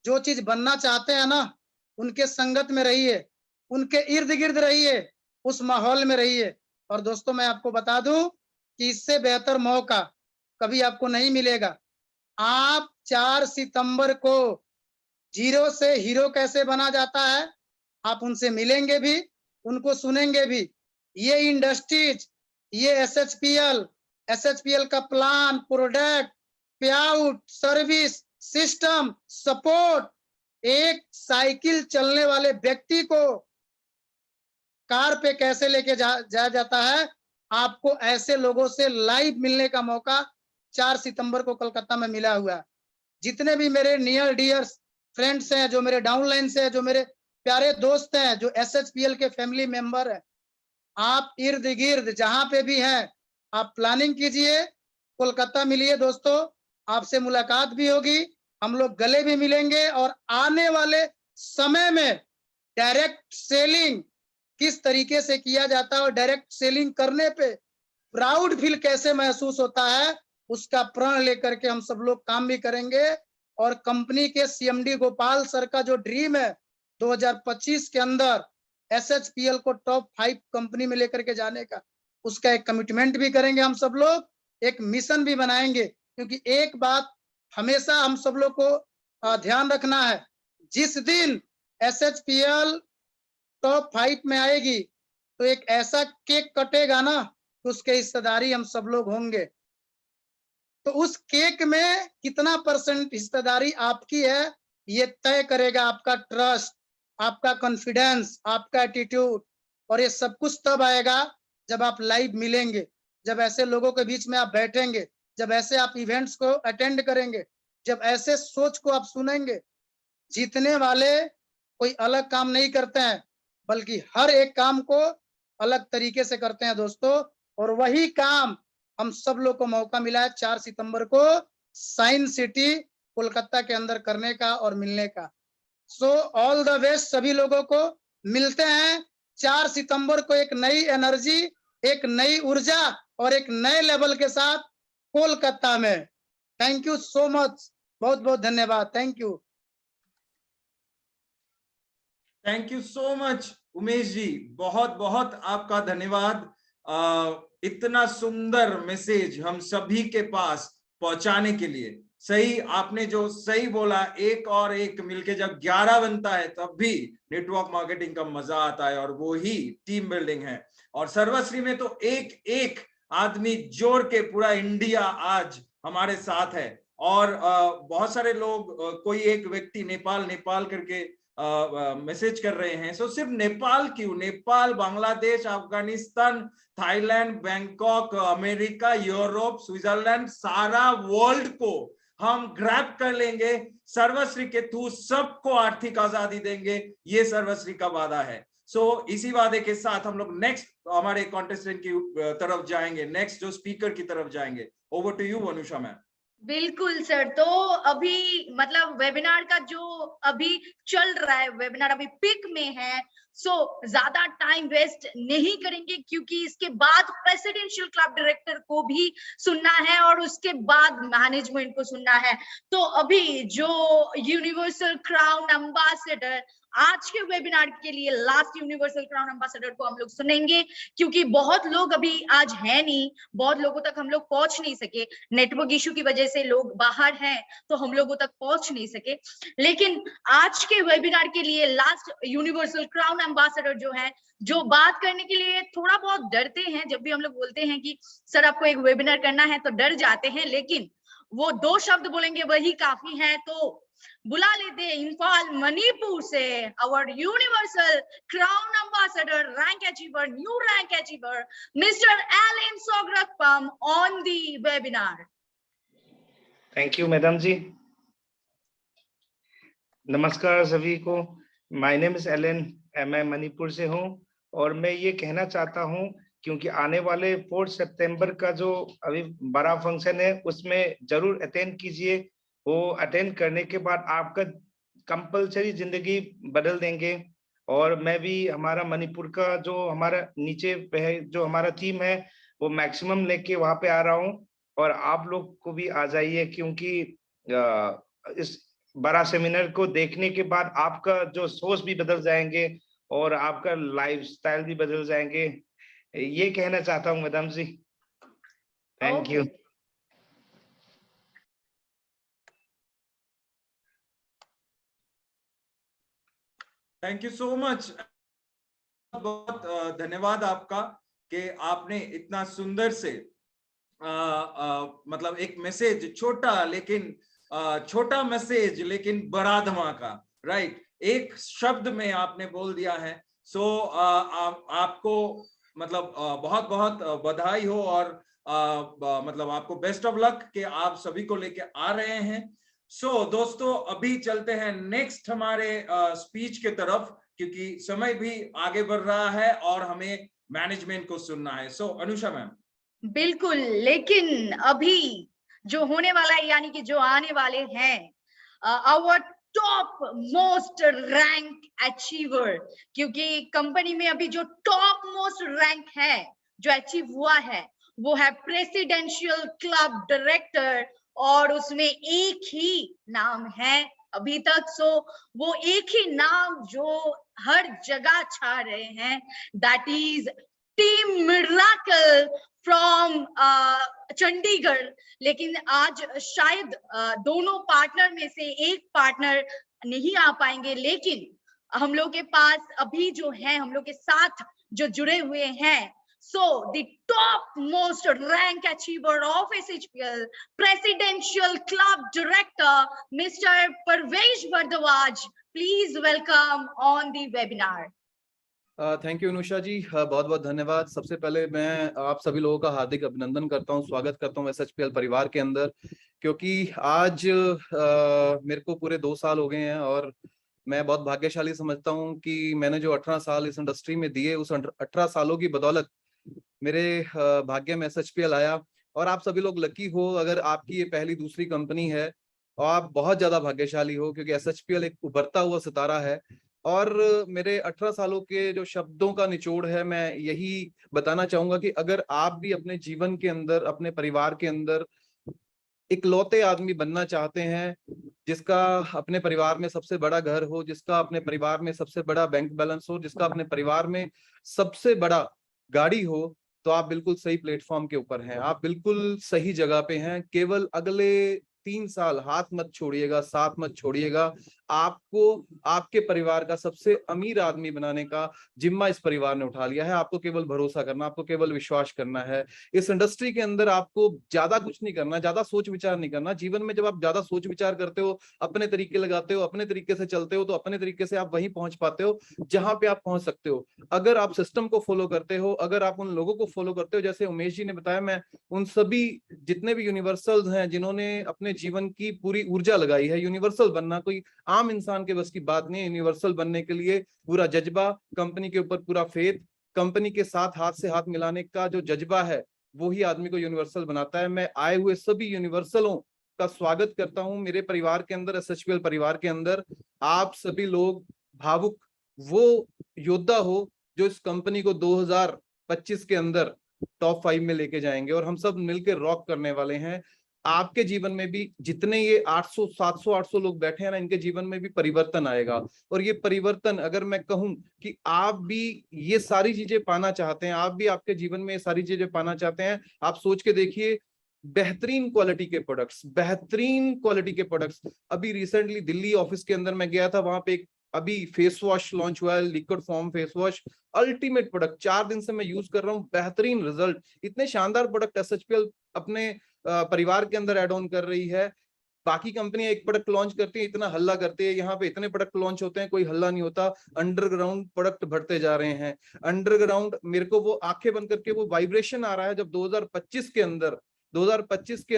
Speaker 5: जो चीज बनना चाहते हैं ना, उनके संगत में रहिए, उनके इर्द गिर्द रहिए, उस माहौल में रहिए। और दोस्तों मैं आपको बता दूं कि इससे बेहतर मौका कभी आपको नहीं मिलेगा। आप 4 सितंबर को जीरो से हीरो कैसे बना जाता है आप उनसे मिलेंगे भी, उनको सुनेंगे भी। ये इंडस्ट्रीज, ये एसएचपीएल का प्लान, प्रोडक्ट, पे आउट, सर्विस, सिस्टम, सपोर्ट, एक साइकिल चलने वाले व्यक्ति को कार पे कैसे लेके जाया जाता है, आपको ऐसे लोगों से लाइव मिलने का मौका 4 सितंबर को कोलकाता में मिला हुआ है। जितने भी मेरे नियर डियर फ्रेंड्स हैं, जो मेरे डाउनलाइन से हैं, जो मेरे प्यारे दोस्त हैं, जो एसएचपीएल के फैमिली मेंबर हैं, आप इर्द गिर्द जहां पे भी हैं, आप प्लानिंग कीजिए, कोलकाता मिलिए दोस्तों, आपसे मुलाकात भी होगी, हम लोग गले भी मिलेंगे। और आने वाले समय में डायरेक्ट सेलिंग किस तरीके से किया जाता है और डायरेक्ट सेलिंग करने पे प्राउड फील कैसे महसूस होता है, उसका प्रण लेकर के हम सब लोग काम भी करेंगे। और कंपनी के सीएमडी गोपाल सर का जो ड्रीम है 2025 के अंदर एसएचपीएल को टॉप 5 कंपनी में लेकर के जाने का, उसका एक कमिटमेंट भी करेंगे हम सब लोग, एक मिशन भी बनाएंगे। क्योंकि एक बात हमेशा हम सब लोग को ध्यान रखना है, जिस दिन एसएचपीएल टॉप 5 में आएगी तो एक ऐसा केक कटेगा ना, तो उसके हिस्सेदारी हम सब लोग होंगे। तो उस केक में कितना % हिस्सेदारी आपकी है, ये तय करेगा आपका ट्रस्ट, आपका कॉन्फिडेंस, आपका एटीट्यूड। और ये सब कुछ तब आएगा जब आप लाइव मिलेंगे, जब ऐसे लोगों के बीच में आप बैठेंगे, जब ऐसे आप इवेंट्स को अटेंड करेंगे, जब ऐसे सोच को आप सुनेंगे। जीतने वाले कोई अलग काम नहीं करते हैं, बल्कि हर एक काम को अलग तरीके से करते हैं दोस्तों। और वही काम हम सब लोग को मौका मिला है 4 सितंबर को साइंस सिटी कोलकाता के अंदर करने का और मिलने का। सो ऑल द बेस्ट सभी लोगों को। मिलते हैं 4 सितंबर को एक नई एनर्जी, एक नई ऊर्जा और एक नए लेवल के साथ कोलकाता में। थैंक यू सो मच, बहुत बहुत धन्यवाद, thank you.
Speaker 2: Thank you so much Umesh ji, बहुत बहुत आपका धन्यवाद इतना सुंदर मैसेज हम सभी के पास पहुंचाने के लिए। सही आपने जो सही बोला, एक और एक मिलके जब 11 बनता है तब भी नेटवर्क मार्केटिंग का मजा आता है, और वो ही टीम बिल्डिंग है। और सर्वश्री में तो एक एक आदमी जोड़ के पूरा इंडिया आज हमारे साथ है। और बहुत सारे लोग, कोई एक व्यक्ति नेपाल करके मैसेज कर रहे हैं। सो सिर्फ नेपाल क्यों, Nepal, Bangladesh, Afghanistan, Thailand, Bangkok, America, Europe, Switzerland, सारा वर्ल्ड को हम ग्रैब कर लेंगे। सर्वश्री के थ्रू सबको आर्थिक आजादी देंगे, ये सर्वश्री का वादा है। सो इसी वादे के साथ हम लोग नेक्स्ट हमारे कॉन्टेस्टेंट की तरफ जाएंगे, नेक्स्ट जो स्पीकर की तरफ जाएंगे। Over to you Anusha ma'am.
Speaker 1: बिल्कुल सर। तो अभी मतलब वेबिनार का जो अभी चल रहा है, वेबिनार अभी पिक में है, सो ज्यादा टाइम वेस्ट नहीं करेंगे, क्योंकि इसके बाद प्रेसिडेंशियल क्लब डायरेक्टर को भी सुनना है और उसके बाद मैनेजमेंट को सुनना है। तो अभी जो यूनिवर्सल क्राउन एम्बेसडर आज के वेबिनार के लिए लास्ट यूनिवर्सल क्राउन एम्बेसडर को हम लोग सुनेंगे, क्योंकि बहुत लोग अभी आज है नहीं, बहुत लोगों तक हम लोग पहुंच नहीं सके, नेटवर्क इशू की वजह से लोग बाहर हैं तो हम लोगों तक पहुंच नहीं सके। लेकिन आज के वेबिनार के लिए लास्ट यूनिवर्सल क्राउन एम्बेसडर जो है, जो बात करने के लिए थोड़ा बहुत डरते हैं, जब भी हम लोग बोलते हैं कि सर आपको एक वेबिनार करना है तो डर जाते हैं, लेकिन वो 2 शब्द बोलेंगे वही काफी है। तो बुला लेते हैं इंफाल मणिपुर से our universal crown ambassador, rank achiever, new rank achiever, mister Alan Sograkpam on the webinar.
Speaker 6: Thank you madam ji. नमस्कार सभी को। माय नेम इज एलन, मैं मणिपुर से हूँ। और मैं ये कहना चाहता हूँ, क्योंकि आने वाले 4 सितंबर का जो अभी बड़ा फंक्शन है उसमें जरूर अटेंड कीजिए। वो अटेंड करने के बाद आपका कंपलसरी जिंदगी बदल देंगे। और मैं भी, हमारा मणिपुर का जो हमारा नीचे जो हमारा टीम है वो मैक्सिमम लेके वहां पे आ रहा हूँ, और आप लोग को भी आ जाइए, क्योंकि इस बड़ा सेमिनार को देखने के बाद आपका जो सोच भी बदल जाएंगे और आपका लाइफस्टाइल भी बदल जाएंगे। ये कहना चाहता हूँ madam ji. Thank you.
Speaker 2: Thank you so much. बहुत धन्यवाद आपका कि आपने इतना सुंदर से मतलब एक मैसेज, छोटा मैसेज लेकिन बड़ा धमाका, राइट, एक शब्द में आपने बोल दिया है। सो आपको मतलब बहुत बहुत बधाई हो, और मतलब आपको बेस्ट ऑफ लक कि आप सभी को लेके आ रहे हैं। सो दोस्तों, अभी चलते हैं नेक्स्ट हमारे स्पीच के तरफ, क्योंकि समय भी आगे बढ़ रहा है और हमें मैनेजमेंट को सुनना है। सो अनुषा मैम।
Speaker 1: बिल्कुल, लेकिन अभी जो होने वाला है, यानी कि जो आने वाले हैं, our top most rank achiever, क्योंकि कंपनी में अभी जो टॉप मोस्ट रैंक है जो अचीव हुआ है, वो है प्रेसिडेंशियल क्लब डायरेक्टर, और उसमें एक ही नाम है अभी तक। सो वो एक ही नाम जो हर जगह छा रहे हैं, that is team miracle from Chandigarh. लेकिन आज शायद दोनों पार्टनर में से एक पार्टनर नहीं आ पाएंगे, लेकिन हम लोग के पास अभी जो है, हम लोग के साथ जो जुड़े हुए हैं, so the top most rank achiever of SHPL, Presidential Club Director, Mr. Parvesh Bhardwaj, please welcome on the webinar.
Speaker 3: Thank you Anusha ji, बहुत बहुत धन्यवाद। सबसे पहले मैं आप सभी लोगों का हार्दिक अभिनंदन करता हूं, स्वागत करता हूं SHPL परिवार के अंदर, क्योंकि आज मेरे को पूरे 2 साल हो गए हैं, और मैं बहुत भाग्यशाली समझता हूं कि मैंने जो 18 साल इस इंडस्ट्री में दिए, उस 18 सालों की बदौलत मेरे भाग्य में SHPL आया। और आप सभी लोग लकी हो अगर आपकी ये पहली दूसरी कंपनी है, और आप बहुत ज्यादा भाग्यशाली हो, क्योंकि SHPL एक उभरता हुआ सितारा है। और मेरे 18 सालों के जो शब्दों का निचोड़ है, मैं यही बताना चाहूंगा कि अगर आप भी अपने जीवन के अंदर, अपने परिवार के अंदर इकलौते आदमी बनना चाहते हैं, जिसका अपने परिवार में सबसे बड़ा घर हो, जिसका अपने परिवार में सबसे बड़ा बैंक बैलेंस हो, जिसका अपने परिवार में सबसे बड़ा गाड़ी हो, तो आप बिल्कुल सही प्लेटफॉर्म के ऊपर हैं, आप बिल्कुल सही जगह पे हैं। केवल अगले 3 साल हाथ मत छोड़िएगा, साथ मत छोड़िएगा। आपको आपके परिवार का सबसे अमीर आदमी बनाने का जिम्मा इस परिवार ने उठा लिया है। आपको केवल भरोसा करना, आपको केवल विश्वास करना है। इस इंडस्ट्री के अंदर आपको ज्यादा कुछ नहीं करना, ज्यादा सोच विचार नहीं करना। जीवन में जब आप ज्यादा सोच विचार करते हो, अपने तरीके लगाते हो, अपने तरीके से चलते हो, तो अपने तरीके से आप वहीं पहुंच पाते हो जहां पे आप पहुंच सकते हो। अगर आप सिस्टम को फॉलो करते हो, अगर आप उन लोगों को फॉलो करते हो, जैसे उमेश जी ने बताया, मैं उन सभी जितने भी यूनिवर्सल्स हैं जिन्होंने अपने जीवन की पूरी ऊर्जा लगाई है। यूनिवर्सल बनना कोई आम इंसान के बस की बात नहीं है। यूनिवर्सल बनने के लिए पूरा जज्बा, कंपनी के ऊपर पूरा फेथ, कंपनी के साथ हाथ से हाथ मिलाने का जो जज्बा है, वो ही आदमी को यूनिवर्सल बनाता है। मैं आए हुए सभी यूनिवर्सलों का स्वागत करता हूं मेरे परिवार के अंदर, SHPL परिवार के अंदर। आप सभी लोग भावुक वो योद्धा हो जो इस कंपनी को 2025 के अंदर टॉप 5 में लेके जाएंगे, और हम सब मिलकर रॉक करने वाले हैं। आपके जीवन में भी जितने ये 800 700 800 लोग बैठे हैं ना, इनके जीवन में भी परिवर्तन आएगा। और ये परिवर्तन, अगर मैं कहूं कि आप भी ये सारी चीजें पाना चाहते हैं, आप भी आपके जीवन में ये सारी चीजें पाना चाहते हैं, आप सोच के देखिए, बेहतरीन क्वालिटी के प्रोडक्ट्स, बेहतरीन क्वालिटी के प्रोडक्ट्स। अभी रिसेंटली दिल्ली ऑफिस के अंदर मैं गया था, वहां पे एक अभी फेस वॉश लॉन्च हुआ है, liquid form face wash, ultimate product, 4 दिन से मैं यूज कर रहा हूँ, बेहतरीन रिजल्ट। इतने शानदार प्रोडक्ट SHPL अपने परिवार के अंदर एड ऑन कर रही है। बाकी कंपनियां एक प्रोडक्ट लॉन्च करती है, इतना हल्ला करती है, यहाँ पे इतने प्रोडक्ट लॉन्च होते हैं, कोई हल्ला नहीं होता। अंडरग्राउंड प्रोडक्ट बढ़ते जा रहे हैं, अंडरग्राउंड। मेरे को वो आंखें बंद करके वो वाइब्रेशन आ रहा है, जब 2025 के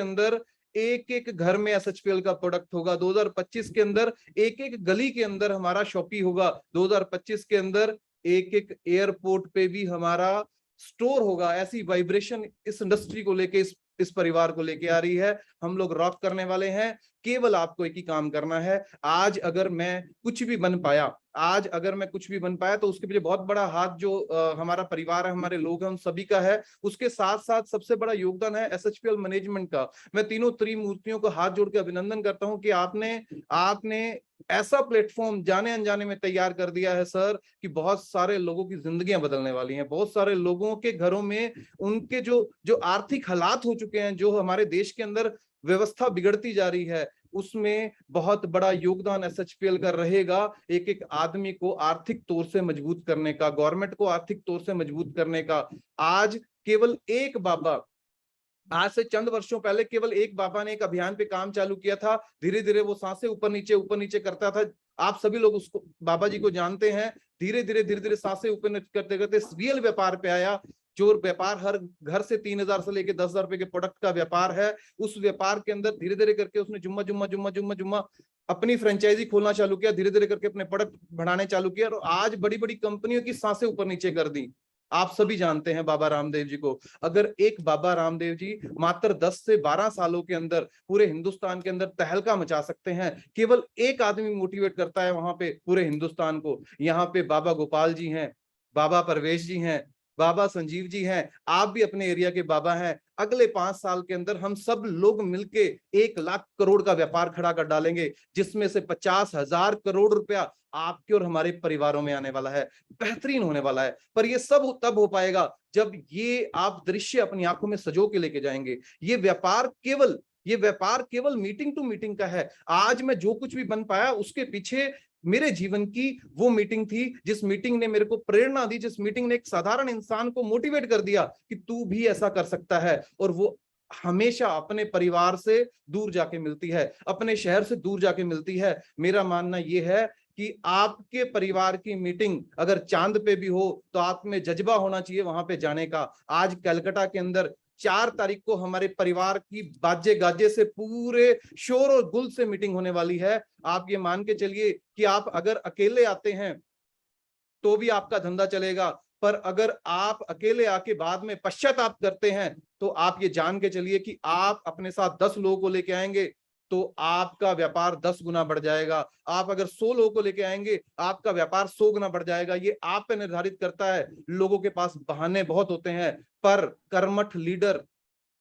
Speaker 3: अंदर एक एक घर में SHPL का प्रोडक्ट होगा। 2025 के अंदर एक एक गली के अंदर हमारा शॉपी होगा। 2025 के अंदर एक एक एयरपोर्ट पे भी हमारा स्टोर होगा। ऐसी वाइब्रेशन इस इंडस्ट्री को लेके, इस
Speaker 7: इस परिवार को लेके आ रही है। हम लोग रॉक करने वाले हैं, केवल आपको एक ही काम करना है। आज अगर मैं कुछ भी बन पाया, तो उसके पीछे बहुत बड़ा हाथ जो हमारा परिवार है, हमारे लोग हैं, उन सभी का है। उसके साथ साथ सबसे बड़ा योगदान है SHPL मैनेजमेंट का। मैं तीनों त्रिमूर्तियों को हाथ जोड़ के अभिनंदन करता हूं कि आपने ऐसा प्लेटफॉर्म जाने अनजाने में तैयार कर दिया है सर, कि बहुत सारे लोगों की जिंदगियां बदलने वाली हैं। बहुत सारे लोगों के घरों में उनके जो आर्थिक हालात हो चुके हैं, जो हमारे देश के अंदर व्यवस्था बिगड़ती जा रही है, उसमें बहुत बड़ा योगदान SHPL का रहेगा। एक एक आदमी को आर्थिक तौर से मजबूत करने का, गवर्नमेंट को आर्थिक तौर से मजबूत करने का। आज केवल एक बाबा, आज से चंद वर्षों पहले केवल एक बाबा ने एक अभियान पे काम चालू किया था। धीरे धीरे वो सांसें ऊपर नीचे करता था। आप सभी लोग उसको, बाबा जी को जानते हैं। धीरे धीरे सांसें ऊपर नीचे करते करते रियल व्यापार पे आया। जो व्यापार हर घर से 3,000 से लेके 10,000 रुपए के प्रोडक्ट का व्यापार है, उस व्यापार के अंदर धीरे धीरे करके उसने जुम्मा अपनी फ्रेंचाइजी खोलना चालू किया। धीरे धीरे करके अपने प्रोडक्ट बढ़ाने चालू किया और आज बड़ी बड़ी कंपनियों की सांसें ऊपर नीचे कर दी। आप सभी जानते हैं बाबा रामदेव जी को। अगर एक बाबा रामदेव जी मात्र 10 से 12 सालों के अंदर पूरे हिंदुस्तान के अंदर तहलका मचा सकते हैं, केवल एक आदमी मोटिवेट करता है वहां पे पूरे हिंदुस्तान को। यहाँ पे बाबा गोपाल जी हैं, बाबा परवेश जी हैं, बाबा संजीव जी हैं, आप भी अपने एरिया के बाबा हैं। अगले 5 साल के अंदर हम सब लोग मिलके 1 लाख करोड़ का व्यापार खड़ा कर डालेंगे, जिसमें से 50,000 करोड़ रुपया आपके और हमारे परिवारों में आने वाला है। बेहतरीन होने वाला है। पर ये सब तब हो पाएगा जब ये आप दृश्य अपनी आंखों में सजो के लेके जाएंगे। ये व्यापार केवल मीटिंग टू मीटिंग का है। आज मैं जो कुछ भी बन पाया, उसके पीछे मेरे जीवन की वो मीटिंग थी, जिस मीटिंग ने मेरे को प्रेरणा दी, जिस मीटिंग ने एक साधारण इंसान को मोटिवेट कर दिया कि तू भी ऐसा कर सकता है। और वो हमेशा अपने परिवार से दूर जाके मिलती है, अपने शहर से दूर जाके मिलती है। मेरा मानना यह है कि आपके परिवार की मीटिंग अगर चांद पे भी हो तो आप में जज्बा होना चाहिए वहां पे जाने का। आज कलकत्ता के अंदर 4 तारीख को हमारे परिवार की बाजे गाजे से पूरे शोर और गुल से मीटिंग होने वाली है। आप ये मान के चलिए कि आप अगर अकेले आते हैं तो भी आपका धंधा चलेगा, पर अगर आप अकेले आके बाद में पश्चाताप करते हैं तो आप ये जान के चलिए कि आप अपने साथ 10 लोगों को लेके आएंगे तो आपका व्यापार 10 गुना बढ़ जाएगा। आप अगर 100 लोगों को लेके आएंगे, आपका व्यापार 100 गुना बढ़ जाएगा। ये आप पे निर्धारित करता है। लोगों के पास बहाने बहुत होते हैं, पर कर्मठ लीडर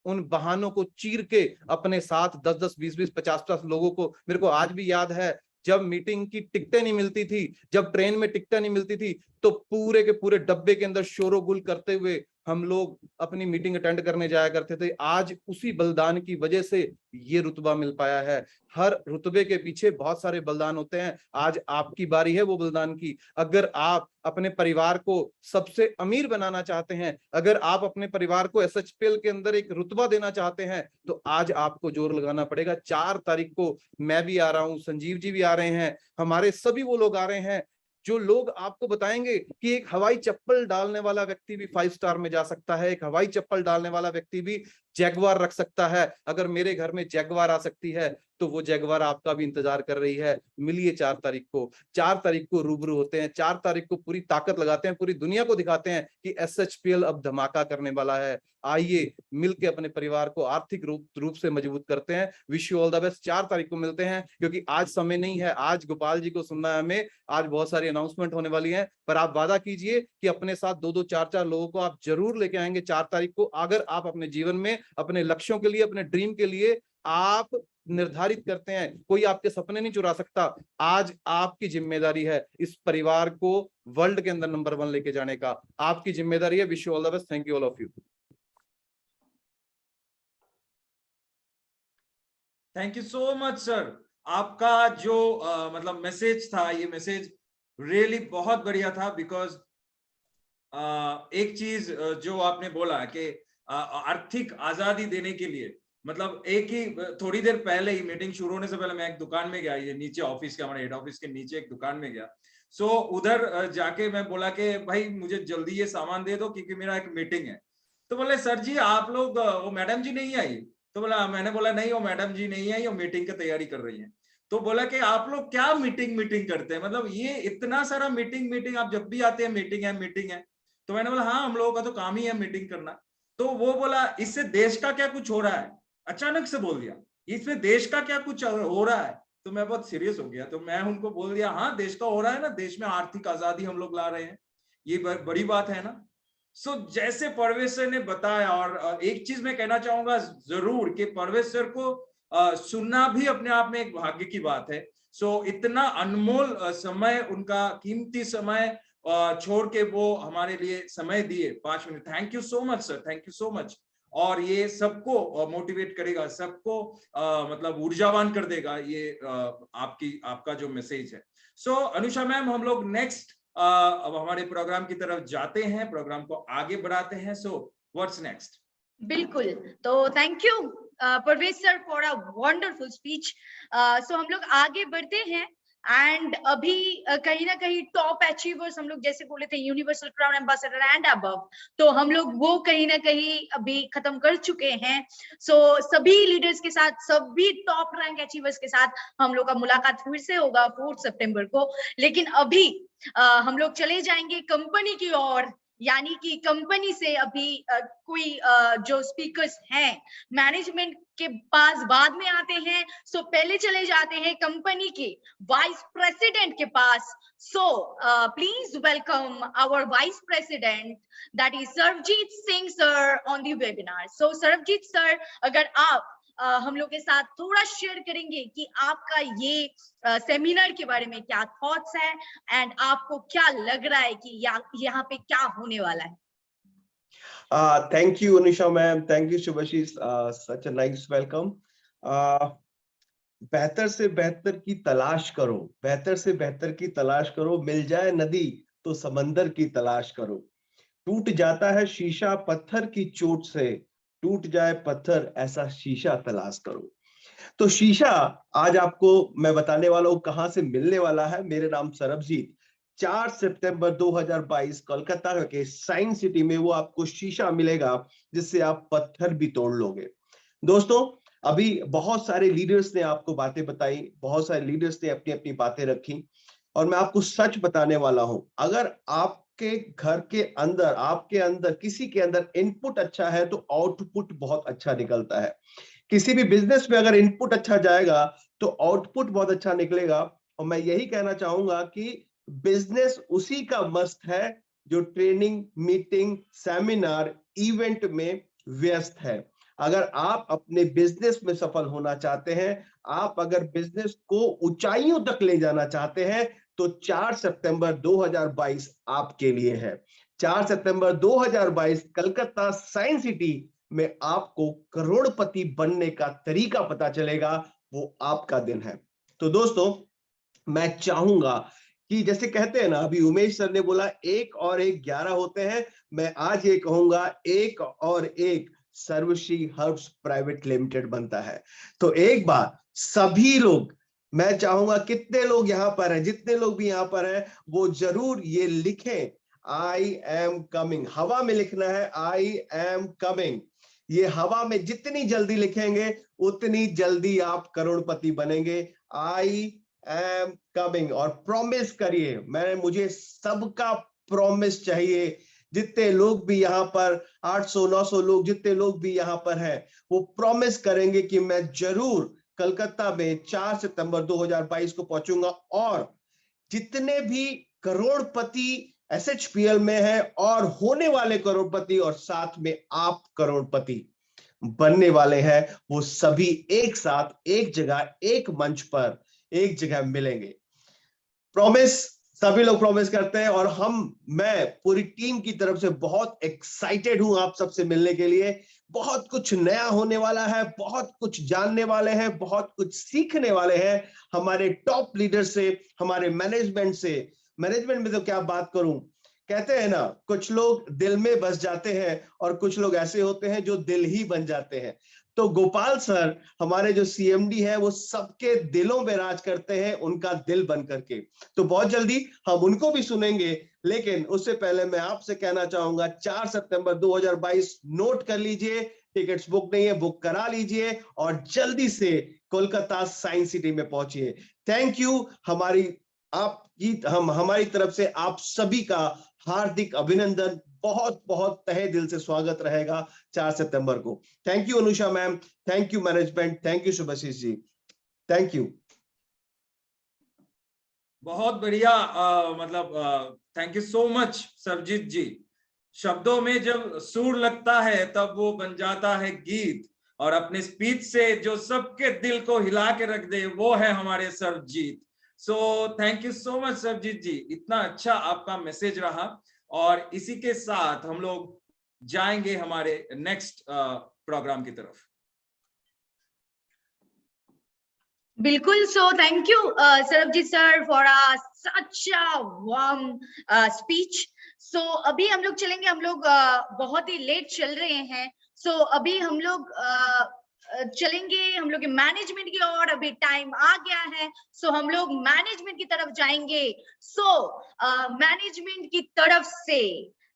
Speaker 7: उन बहानों को चीर के अपने साथ 10-10, 20-20, 50-50 लोगों को, मेरे को आज भी याद है जब मीटिंग की टिकटें नहीं मिलती थी, जब ट्रेन में टिकटें नहीं मिलती थी, तो पूरे के पूरे डब्बे के अंदर शोरोगुल करते हुए हम लोग अपनी मीटिंग अटेंड करने जाया करते थे। आज उसी बलिदान की वजह से ये रुतबा मिल पाया है। हर रुतबे के पीछे बहुत सारे बलिदान होते हैं। आज आपकी बारी है वो बलिदान की। अगर आप अपने परिवार को सबसे अमीर बनाना चाहते हैं, अगर आप अपने परिवार को SHPL के अंदर एक रुतबा देना चाहते हैं, तो आज आपको जोर लगाना पड़ेगा। 4 तारीख को मैं भी आ रहा हूं, संजीव जी भी आ रहे हैं, हमारे सभी वो लोग आ रहे हैं जो लोग आपको बताएंगे कि एक हवाई चप्पल डालने वाला व्यक्ति भी 5 स्टार में जा सकता है, एक हवाई चप्पल डालने वाला व्यक्ति भी जैगवार रख सकता है। अगर मेरे घर में जैगवार आ सकती है तो वो जैगवार आपका भी इंतजार कर रही है। मिलिए 4 तारीख को। 4 तारीख को रूबरू होते हैं, 4 तारीख को पूरी ताकत लगाते हैं, पूरी दुनिया को दिखाते हैं कि SHPL अब धमाका करने वाला है। आइए मिलके अपने परिवार को आर्थिक रूप से मजबूत करते हैं। Wish you all the best. 4 तारीख को मिलते हैं, क्योंकि आज समय नहीं है, आज गोपाल जी को सुनना है हमें। आज बहुत सारी अनाउंसमेंट होने वाली है, पर आप वादा कीजिए कि अपने साथ 2-2, 4-4 लोगों को आप जरूर लेके आएंगे 4 तारीख को। अगर आप अपने जीवन में अपने लक्ष्यों के लिए, अपने ड्रीम के लिए आप निर्धारित करते हैं, कोई आपके सपने नहीं चुरा सकता। आज आपकी जिम्मेदारी है इस परिवार को वर्ल्ड के अंदर नंबर 1 लेके जाने का। आपकी जिम्मेदारी है। Wish you all the best. Thank you all of you.
Speaker 2: Thank you so much sir. आपका जो मतलब मैसेज था, ये मैसेज रियली बहुत बढ़िया था। बिकॉज एक चीज जो आपने बोला कि आर्थिक आजादी देने के लिए, मतलब एक ही थोड़ी देर पहले ही मीटिंग शुरू होने से पहले मैं एक दुकान में गया, ये नीचे ऑफिस के, हमारे हेड ऑफिस के नीचे एक दुकान में गया। सो उधर जाके मैं बोला कि भाई मुझे जल्दी ये सामान दे दो क्योंकि मेरा एक मीटिंग है। तो बोले सर जी आप लोग, वो मैडम जी नहीं आई? तो बोला, मैंने बोला नहीं वो मैडम जी नहीं आई, वो मीटिंग की तैयारी कर रही है। तो बोला कि आप लोग क्या मीटिंग करते हैं, मतलब ये इतना सारा मीटिंग आप जब भी आते हैं मीटिंग है। तो मैंने बोला हाँ हम लोगों का तो काम ही है मीटिंग करना। तो वो बोला इससे देश का क्या कुछ हो रहा है, अचानक से बोल दिया इसमें देश का क्या कुछ हो रहा है। तो मैं बहुत सीरियस हो गया, तो मैं उनको बोल दिया हाँ देश का हो रहा है ना, देश में आर्थिक आजादी हम लोग ला रहे हैं, ये बड़ी बात है ना। सो जैसे परवेज सर ने बताया, और एक चीज मैं कहना चाहूंगा जरूर कि परवेज सर को सुनना भी अपने आप में एक भाग्य की बात है। सो इतना अनमोल समय, उनका कीमती समय छोड़ के वो हमारे लिए समय दिए 5 minute. Thank you so much sir, thank you so much. और ये सबको मोटिवेट करेगा, सबको मतलब ऊर्जावान कर देगा ये आपका जो मैसेज है। सो अनुषा मैम, हम लोग नेक्स्ट अब हमारे प्रोग्राम की तरफ जाते हैं, प्रोग्राम को आगे बढ़ाते हैं। So what's next?
Speaker 1: बिल्कुल, तो thank you Parvez sir for a wonderful speech. So हम लोग आगे बढ़ते हैं एंड अभी कहीं ना कहीं टॉप अचीवर्स हम लोग जैसे बोले थे universal crown ambassador and above, तो हम लोग वो कहीं ना कहीं अभी खत्म कर चुके हैं। सो सभी लीडर्स के साथ, सभी टॉप रैंक अचीवर्स के साथ हम लोग का मुलाकात फिर से होगा 4 सितंबर को। लेकिन अभी हम लोग चले जाएंगे कंपनी की ओर, यानी कि कंपनी से अभी कोई जो स्पीकर्स हैं मैनेजमेंट के पास बाद में आते हैं। सो पहले चले जाते हैं कंपनी के वाइस प्रेसिडेंट के पास। So please welcome our vice president, that is Sarabjeet Singh sir on the webinar. So Sarabjeet sir, अगर आप हम लोग के साथ थोड़ा शेयर करेंगे कि आपका ये सेमिनार के बारे में क्या थॉट्स है एंड आपको क्या लग रहा है कि यहाँ पे क्या होने वाला है।
Speaker 8: Thank you, Anisha ma'am. Thank you, Shubhashis. Such a nice welcome. बेहतर से बेहतर की तलाश करो, बेहतर से बेहतर की तलाश करो, मिल जाए नदी तो समंदर की तलाश करो। टूट जाता है शीशा पत्थर की चोट से, टूट जाए पत्थर ऐसा शीशा तलाश करो। तो शीशा आज आपको मैं बताने वाला हूं कहां से मिलने वाला है। मेरे नाम सरबजीत, 4 सितंबर 2022 कोलकाता के साइंस सिटी में वो आपको शीशा मिलेगा जिससे आप पत्थर भी तोड़ लोगे। दोस्तों, अभी बहुत सारे लीडर्स ने आपको बातें बताई, बहुत सारे लीडर्स ने अपनी अपनी बातें रखी, और मैं आपको सच बताने वाला हूं, अगर आपके घर के अंदर, आपके अंदर, किसी के अंदर इनपुट अच्छा है तो आउटपुट बहुत अच्छा निकलता है। किसी भी बिजनेस में अगर इनपुट अच्छा जाएगा तो आउटपुट बहुत अच्छा निकलेगा। और मैं यही कहना चाहूंगा कि बिजनेस उसी का मस्त है जो ट्रेनिंग, मीटिंग, सेमिनार, इवेंट में व्यस्त है। अगर आप अपने बिजनेस में सफल होना चाहते हैं, आप अगर बिजनेस को ऊंचाइयों तक ले जाना चाहते हैं, तो 4 सितंबर 2022 आपके लिए है। 4 सितंबर 2022 कलकत्ता साइंस सिटी में आपको करोड़पति बनने का तरीका पता चलेगा, वो आपका दिन है। तो दोस्तों, मैं चाहूंगा कि जैसे कहते हैं ना, अभी उमेश सर ने बोला 1 और 1 11 होते हैं, मैं आज ये कहूंगा 1 और 1 सर्वश्री हर्ब्स प्राइवेट लिमिटेड बनता है। तो एक बार सभी लोग, मैं चाहूंगा कितने लोग यहां पर हैं, जितने लोग भी यहां पर हैं, वो जरूर ये लिखें, आई एम कमिंग। हवा में लिखना है, आई एम कमिंग। ये हवा में जितनी जल्दी लिखेंगे उतनी जल्दी आप करोड़पति बनेंगे। I am coming. और प्रॉमिस करिए, मुझे सबका प्रॉमिस चाहिए। जितने लोग भी यहाँ पर 800-900 लोग, जितने लोग भी यहाँ पर हैं, वो प्रॉमिस करेंगे कि मैं जरूर कलकत्ता में 4 सितंबर 2022 को पहुंचूंगा, और जितने भी करोड़पति एसएचपीएल में है और होने वाले करोड़पति, और साथ में आप करोड़पति बनने वाले हैं, वो सभी एक साथ, एक जगह, एक मंच पर, एक जगह मिलेंगे। प्रॉमिस सभी लोग प्रॉमिस करते हैं, और मैं पूरी टीम की तरफ से बहुत एक्साइटेड हूं आप सबसे मिलने के लिए। बहुत कुछ नया होने वाला है, बहुत कुछ जानने वाले हैं, बहुत कुछ सीखने वाले हैं हमारे टॉप लीडर से, हमारे मैनेजमेंट से। मैनेजमेंट में तो क्या बात करूं, कहते हैं ना, कुछ लोग दिल में बस जाते हैं और कुछ लोग ऐसे होते हैं जो दिल ही बन जाते हैं। तो गोपाल सर, हमारे जो सीएमडी है, वो सबके दिलों में राज करते हैं, उनका दिल बन करके। तो बहुत जल्दी हम उनको भी सुनेंगे, लेकिन उससे पहले मैं आपसे कहना चाहूंगा 4 सितंबर 2022 नोट कर लीजिए। टिकट्स बुक नहीं है, बुक करा लीजिए और जल्दी से कोलकाता साइंस सिटी में पहुंचिए। थैंक यू हमारी आपकी हमारी तरफ से आप सभी का हार्दिक अभिनंदन, बहुत बहुत तहे दिल से स्वागत रहेगा 4 सितंबर को। Thank you Anusha ma'am, thank you management, thank you Shubhashish ji, thank you.
Speaker 2: बहुत बढ़िया, मतलब thank you so much Sarjeet ji. शब्दों में जब सुर लगता है तब वो बन जाता है गीत, और अपने स्पीच से जो सबके दिल को हिला के रख दे वो है हमारे Sarjeet. So thank you so much Sarjeet ji, इतना अच्छा आपका मैसेज रहा। और इसी के साथ हम लोग जाएंगे हमारे नेक्स्ट प्रोग्राम की तरफ।
Speaker 1: बिल्कुल, so thank you Sarabjeet sir for such a warm speech. So अभी हम लोग चलेंगे, हम लोग बहुत ही लेट चल रहे हैं। सो अभी हम लोग चलेंगे हम लोग के मैनेजमेंट की ओर, अभी टाइम आ गया है। सो हम लोग मैनेजमेंट की तरफ जाएंगे। सो मैनेजमेंट की तरफ से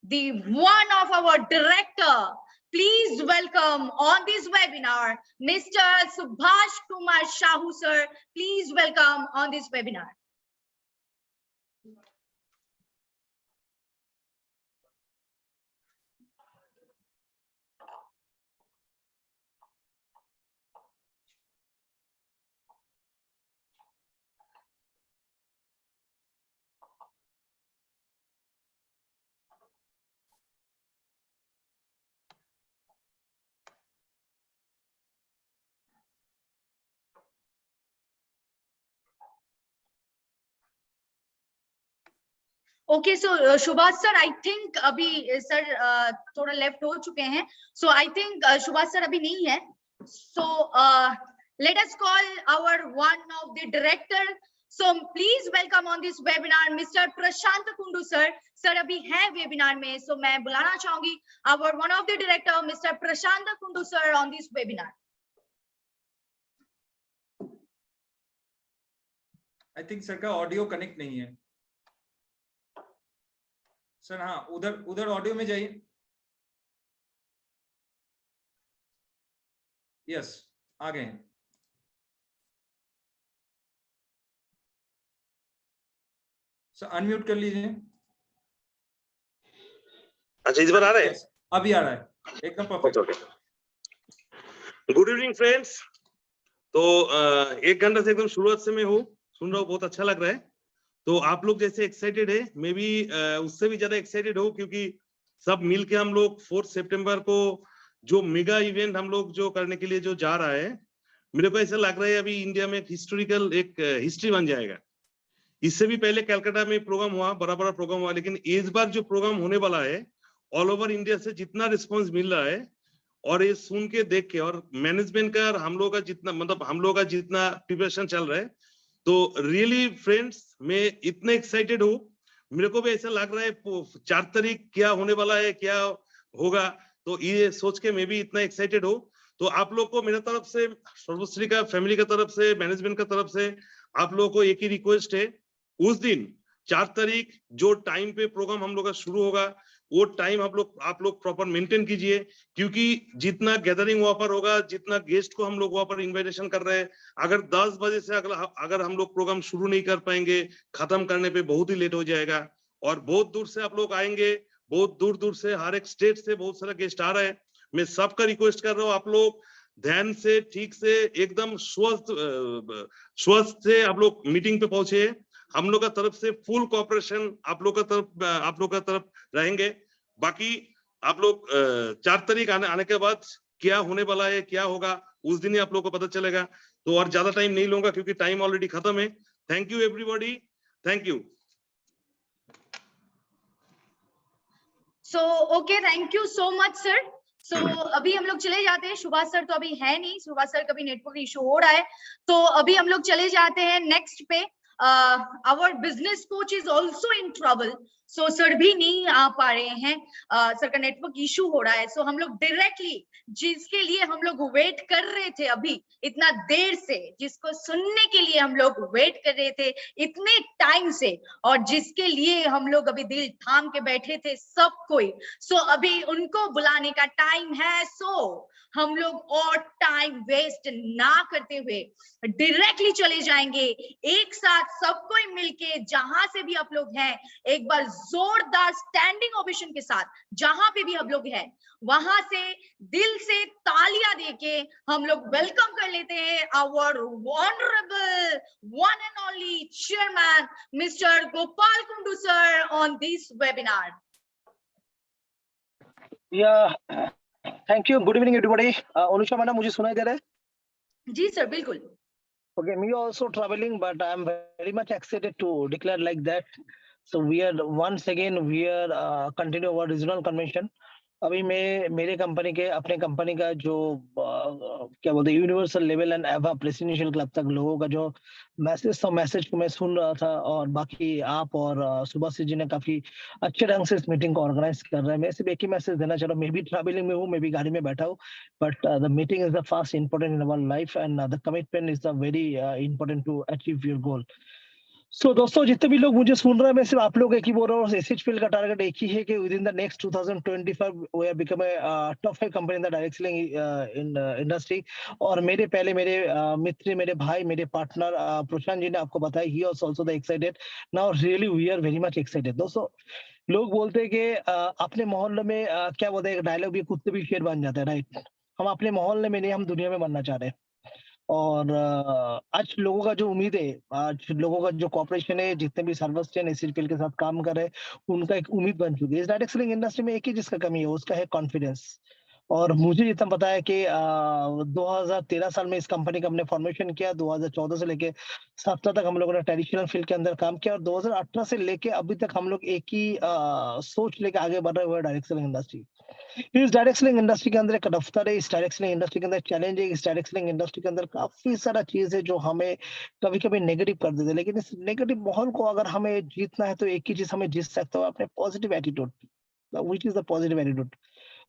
Speaker 1: the one of our director, please welcome on this webinar Mr. Subhash Kumar Shahu sir. Please welcome on this webinar. Okay, so Subhash sir, I think अभी सर थोड़ा लेफ्ट हो चुके हैं। So I think Subhash sir अभी नहीं है। So let us call hour one of the director. So please welcome on this webinar mister Prashant Kundu sir. Sir अभी है वेबिनार में, सो मैं बुलाना चाहूंगी hour one of the director mister Prashant Kundu sir on this webinar.
Speaker 2: I think sir का audio connect नहीं है sir. हाँ, उधर ऑडियो में जाइए। यस, आ गए हैं सर, अनम्यूट कर लीजिए।
Speaker 9: अच्छा, इस बार आ रहे हैं?
Speaker 2: अभी आ रहा है, एकदम परफेक्ट।
Speaker 9: Good evening friends. तो 1 घंटा से एकदम शुरुआत से मैं हूँ, सुन रहा हूँ, बहुत अच्छा लग रहा है। तो आप लोग जैसे एक्साइटेड है, मैं भी उससे भी ज्यादा एक्साइटेड हूँ, क्योंकि सब मिलके हम लोग 4 सितंबर को जो मेगा इवेंट हम लोग जो करने के लिए जो जा रहा है, मेरे को ऐसा लग रहा है अभी इंडिया में एक हिस्टोरिकल एक हिस्ट्री बन जाएगा। इससे भी पहले कलकत्ता में प्रोग्राम हुआ, बड़ा बड़ा प्रोग्राम हुआ, लेकिन इस बार जो प्रोग्राम होने वाला है, ऑल ओवर इंडिया से जितना रिस्पॉन्स मिल रहा है, और ये सुन के देख के, और मैनेजमेंट का और हम लोग का जितना, मतलब हम लोग का जितना प्रिपरेशन चल रहा है, तो रियली फ्रेंड्स मैं इतना एक्साइटेड हूँ। मेरे को भी ऐसा लग रहा है 4 तारीख क्या होने वाला है, क्या होगा, तो ये सोच के मैं भी इतना एक्साइटेड हूँ। तो आप लोग को मेरे तरफ से, सर्वश्री का फैमिली का तरफ से, मैनेजमेंट का तरफ से आप लोगों को एक ही रिक्वेस्ट है, उस दिन 4 तारीख जो टाइम पे प्रोग्राम हम लोग का शुरू होगा, वो टाइम आप लोग प्रॉपर मेंटेन कीजिए, क्योंकि जितना गैदरिंग वहां पर होगा, जितना गेस्ट को हम लोग वहां पर इन्विटेशन कर रहे हैं, अगर 10 बजे से अगर हम लोग प्रोग्राम शुरू नहीं कर पाएंगे, खत्म करने पे बहुत ही लेट हो जाएगा। और बहुत दूर से आप लोग आएंगे, बहुत दूर दूर से, हर एक स्टेट से बहुत सारा गेस्ट आ रहा है। मैं सबका रिक्वेस्ट कर रहा हूँ, आप लोग ध्यान से, ठीक से, एकदम स्वस्थ से आप लोग मीटिंग पे पहुंचे। हम लोग का तरफ से फुल कोऑपरेशन आप लोग का तरफ रहेंगे। बाकी आप लोग 4 तारीख आने के बाद क्या होने वाला है, क्या होगा, उस दिन ही आप लोग को पता चलेगा। तो और ज्यादा टाइम नहीं लूंगा, क्योंकि टाइम ऑलरेडी खत्म है। Thank you everybody, thank you.
Speaker 1: So okay, thank you so much sir. So अभी हम लोग चले जाते हैं। सुभाष सर तो अभी है नहीं, सुभाष सर का भी नेटवर्क इशू हो रहा है, तो अभी हम लोग चले जाते हैं नेक्स्ट पे। Our business coach is also in trouble, so sir भी नहीं आ पा रहे हैं, सर का नेटवर्क इशू हो रहा है। सो हम लोग डायरेक्टली जिसके लिए हम लोग वेट कर रहे थे अभी इतना देर से, जिसको सुनने के लिए हम लोग वेट कर रहे थे इतने टाइम से, और जिसके लिए हम लोग अभी दिल थाम के बैठे थे सब कोई, सो अभी उनको बुलाने का टाइम है। सो हम लोग और टाइम वेस्ट ना करते हुए डायरेक्टली चले जाएंगे एक साथ सब कोई मिलके, जहां से भी आप लोग हैं एक बार जोरदार स्टैंडिंग ओवेशन के साथ, जहां पे भी हम लोग हैं वहां से दिल से तालियां देके हम लोग वेलकम कर लेते हैं our honourable one and only chairman mister Gopal Kundu sir on this webinar.
Speaker 10: Thank you. Good evening everybody. Anusha madam, मुझे सुनाई दे रहा है?
Speaker 1: जी सर, बिल्कुल।
Speaker 10: Okay, me also traveling, but I'm very much excited to declare like that. So we are once again continue our regional convention. अभी मैं मेरे कंपनी के अपने कंपनी का जो क्या बोलते हैं यूनिवर्सल लेवल एंड एवा प्रेसिडेंशियल क्लब तक लोगों का जो मैसेज को मैं सुन रहा था, और बाकी आप और सुभाष जी ने काफी अच्छे ढंग से इस मीटिंग को ऑर्गेनाइज कर रहे हैं। मैं सिर्फ एक ही मैसेज देना चाह रहा हूँ, मैं भी ट्रैवलिंग में हूँ, मैं भी गाड़ी में बैठा हूँ, but the meeting is the first important in our life and the commitment is the very important to achieve your goal. So दोस्तों, जितने भी लोग मुझे सुन रहे हैं, मैं सिर्फ आप लोग एक ही बोल रहा हूँ, एसएचपीएल का टारगेट एक ही है कि with in the next 2025 we are become a top 5 company in the direct selling in industry. और मेरे मित्र, मेरे भाई, मेरे पार्टनर प्रशांत जी ने आपको बताया, he was also the excited. Now really we are very much excited. दोस्तों, लोग बोलते हैं कि अपने मोहल्ले में क्या बोलते हैं, एक डायलॉग भी, कुत्ते भी शेर बन जाते हैं, राइट? हम अपने मोहल्ले में नहीं, हम दुनिया में बनना चाह रहे हैं। और आज लोगों का जो उम्मीद है, आज लोगों का जो कॉर्पोरेशन है, जितने भी सर्विस चेन एसएचपीएल के साथ काम कर रहे हैं, उनका एक उम्मीद बन चुकी है। इस डायरेक्ट सेलिंग इंडस्ट्री में एक ही जिसका कमी है, उसका है कॉन्फिडेंस। और मुझे जितना पता है कि 2013 साल में इस कंपनी का हमने फॉर्मेशन किया, 2014 से लेके 17 तक हम लोगों ने ट्रेडिशनल फील्ड के अंदर काम किया, और 2018 से लेके अभी तक हम लोग एक ही सोच लेके आगे बढ़ रहे हुए डायरेक्ट सेलिंग इंडस्ट्री। इस डायरेक्ट सेलिंग इंडस्ट्री के अंदर एक दफ्तर है, इस डायरेक्ट सेलिंग इंडस्ट्री के अंदर चैलेंज है, इस डायरेक्ट सेलिंग इंडस्ट्री के अंदर काफी सारा चीज है जो हमें कभी कभी नेगेटिव कर देते हैं। लेकिन इस नेगेटिव माहौल को अगर हमें जीतना है तो एक ही चीज हमें जीत सकते हो, अपने positive attitude, which is the positive attitude.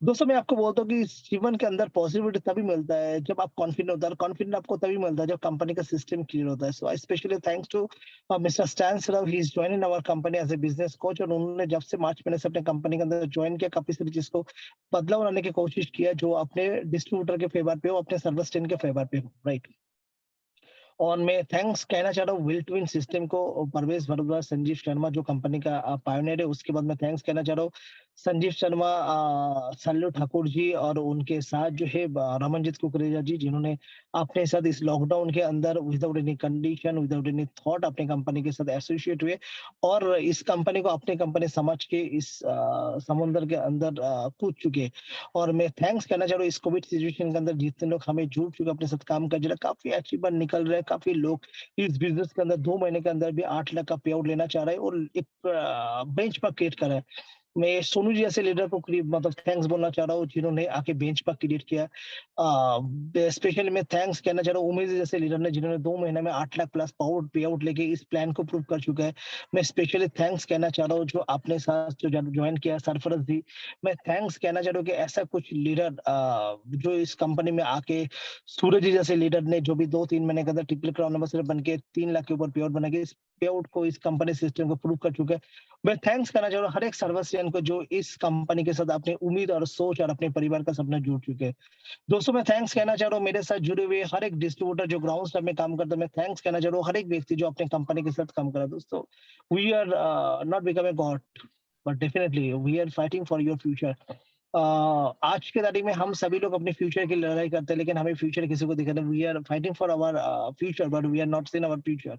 Speaker 10: दोस्तों, मैं आपको बोलता हूँ कि इस जीवन के अंदर पॉजिटिविटी तभी मिलता है जब आप कॉन्फिडेंट होता है, कॉन्फिडेंट आपको तभी मिलता है जब कंपनी का सिस्टम क्लियर होता है। So I specially thanks to mister Stan Sarao, he is joining our company as a business coach. और उन्होंने जब से मार्च महीने से अपने कंपनी के अंदर ज्वाइन किया, काफी सारी चीज को बदलाव लाने की कोशिश किया, जो अपने डिस्ट्रीब्यूटर के फेवर पे हो, अपने सर्विस टेन के फेवर पे हो, राइट? और मैं थैंक्स कहना चाह रहा हूँ विल ट्विन सिस्टम को, परवेश भारद्वाज, संजीव शर्मा जो कंपनी का पायोनियर है। उसके बाद मैं थैंक्स कहना चाह रहा हूँ संजीव शर्मा, सल्लू ठाकुर जी, और उनके साथ जो है रमनजीत कुकरेजा जी, जिन्होंने अपने साथ इस लॉकडाउन के अंदर without any condition, without any thought अपने कंपनी के साथ एसोसिएट हुए और इस कंपनी को अपनी कंपनी समझ के इस समुद्र के अंदर कूद चुके। और मैं थैंक्स कहना चाह रहा हूँ इस कोविड सिचुएशन के अंदर जितने लोग हमें जुड़ चुके अपने साथ काम कर, काफी अचीवर निकल रहे हैं। काफी लोग इस बिजनेस के अंदर 2 महीने के अंदर भी 8 लाख का पे आउट लेना चाह रहे हैं और एक बेंच पर क्रिएट कर रहे हैं। मैं सोनू जी जैसे लीडर को मतलब थैंक्स बोलना चाह रहा हूँ जिन्होंने आके बेंच पर क्रिएट किया। स्पेशली मैं थैंक्स कहना चाह रहा हूँ उमेश जैसे लीडर ने, जिन्होंने 2 महीने में 8 लाख प्लस पे आउट लेके इस प्लान को प्रूव कर चुका है। मैं स्पेशली थैंक्स कहना चाह रहा हूँ जो अपने साथ जो ज्वाइन किया सरफराज जी। मैं थैंक्स कहना चाह रहा हूँ कि ऐसा कुछ लीडर जो इस कंपनी में आके, सूरज जी जैसे लीडर ने जो भी 2-3 महीने के अंदर ट्रिपल क्राउन एम्बेसडर बन के 3 लाख के ऊपर पे आउट बना के इस पे आउट को, इस कंपनी सिस्टम को प्रूव कर चुका है। मैं थैंक्स करना चाह रहा हूँ हर एक सर्विसमैन को जो इस कंपनी के साथ अपनी उम्मीद और सोच और अपने परिवार का सपना जुड़ चुके हैं। दोस्तों, मैं थैंक्स कहना चाह रहा हूँ मेरे साथ जुड़े हुए हर एक डिस्ट्रीब्यूटर जो ग्राउंड स्टाफ में काम करता है। मैं थैंक्स कहना चाह रहा हूँ हर एक व्यक्ति जो अपने कंपनी के साथ काम कर रहा है। दोस्तों, we are not become a god, but definitely we are fighting for your future. आज के तारीख में हम सभी लोग अपने फ्यूचर की लड़ाई करते हैं, लेकिन हमें फ्यूचर किसी को दिखाना, we are fighting for our future but we are not seen our future.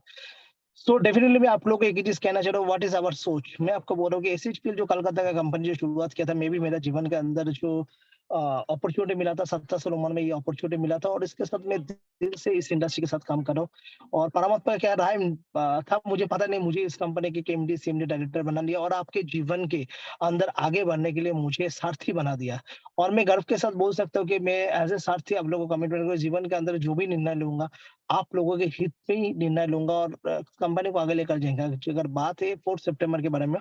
Speaker 10: So definitely मैं आप लोगों को एक ही चीज कहना चाह रहा हूँ, व्हाट इज आवर सोच। मैं आपको बोल रहा हूँ कि एसएचपीएल जो कलकत्ता का कंपनी जो शुरुआत किया था, मे भी मेरा जीवन के अंदर जो अपॉर्चुनिटी मिला था 17 साल उम्र में, ये अपॉर्चुनिटी मिला था और इसके साथ मैं दिल से इस इंडस्ट्री के साथ काम कर रहा हूँ। और परमात्मा क्या रहा था मुझे पता नहीं, मुझे इस कंपनी के एमडी सीएमडी डायरेक्टर बना दिया और आपके जीवन के अंदर आगे बढ़ने के लिए मुझे सारथी बना दिया। और मैं गर्व के साथ बोल सकता हूँ कि मैं एज ए सारथी आप लोगों को कमिटमेंट करूँ, जीवन के अंदर जो भी निर्णय लूंगा आप लोगों के हित में ही निर्णय लूंगा और कंपनी को आगे लेकर जाएंगे। अगर बात है 4 सितंबर के बारे में,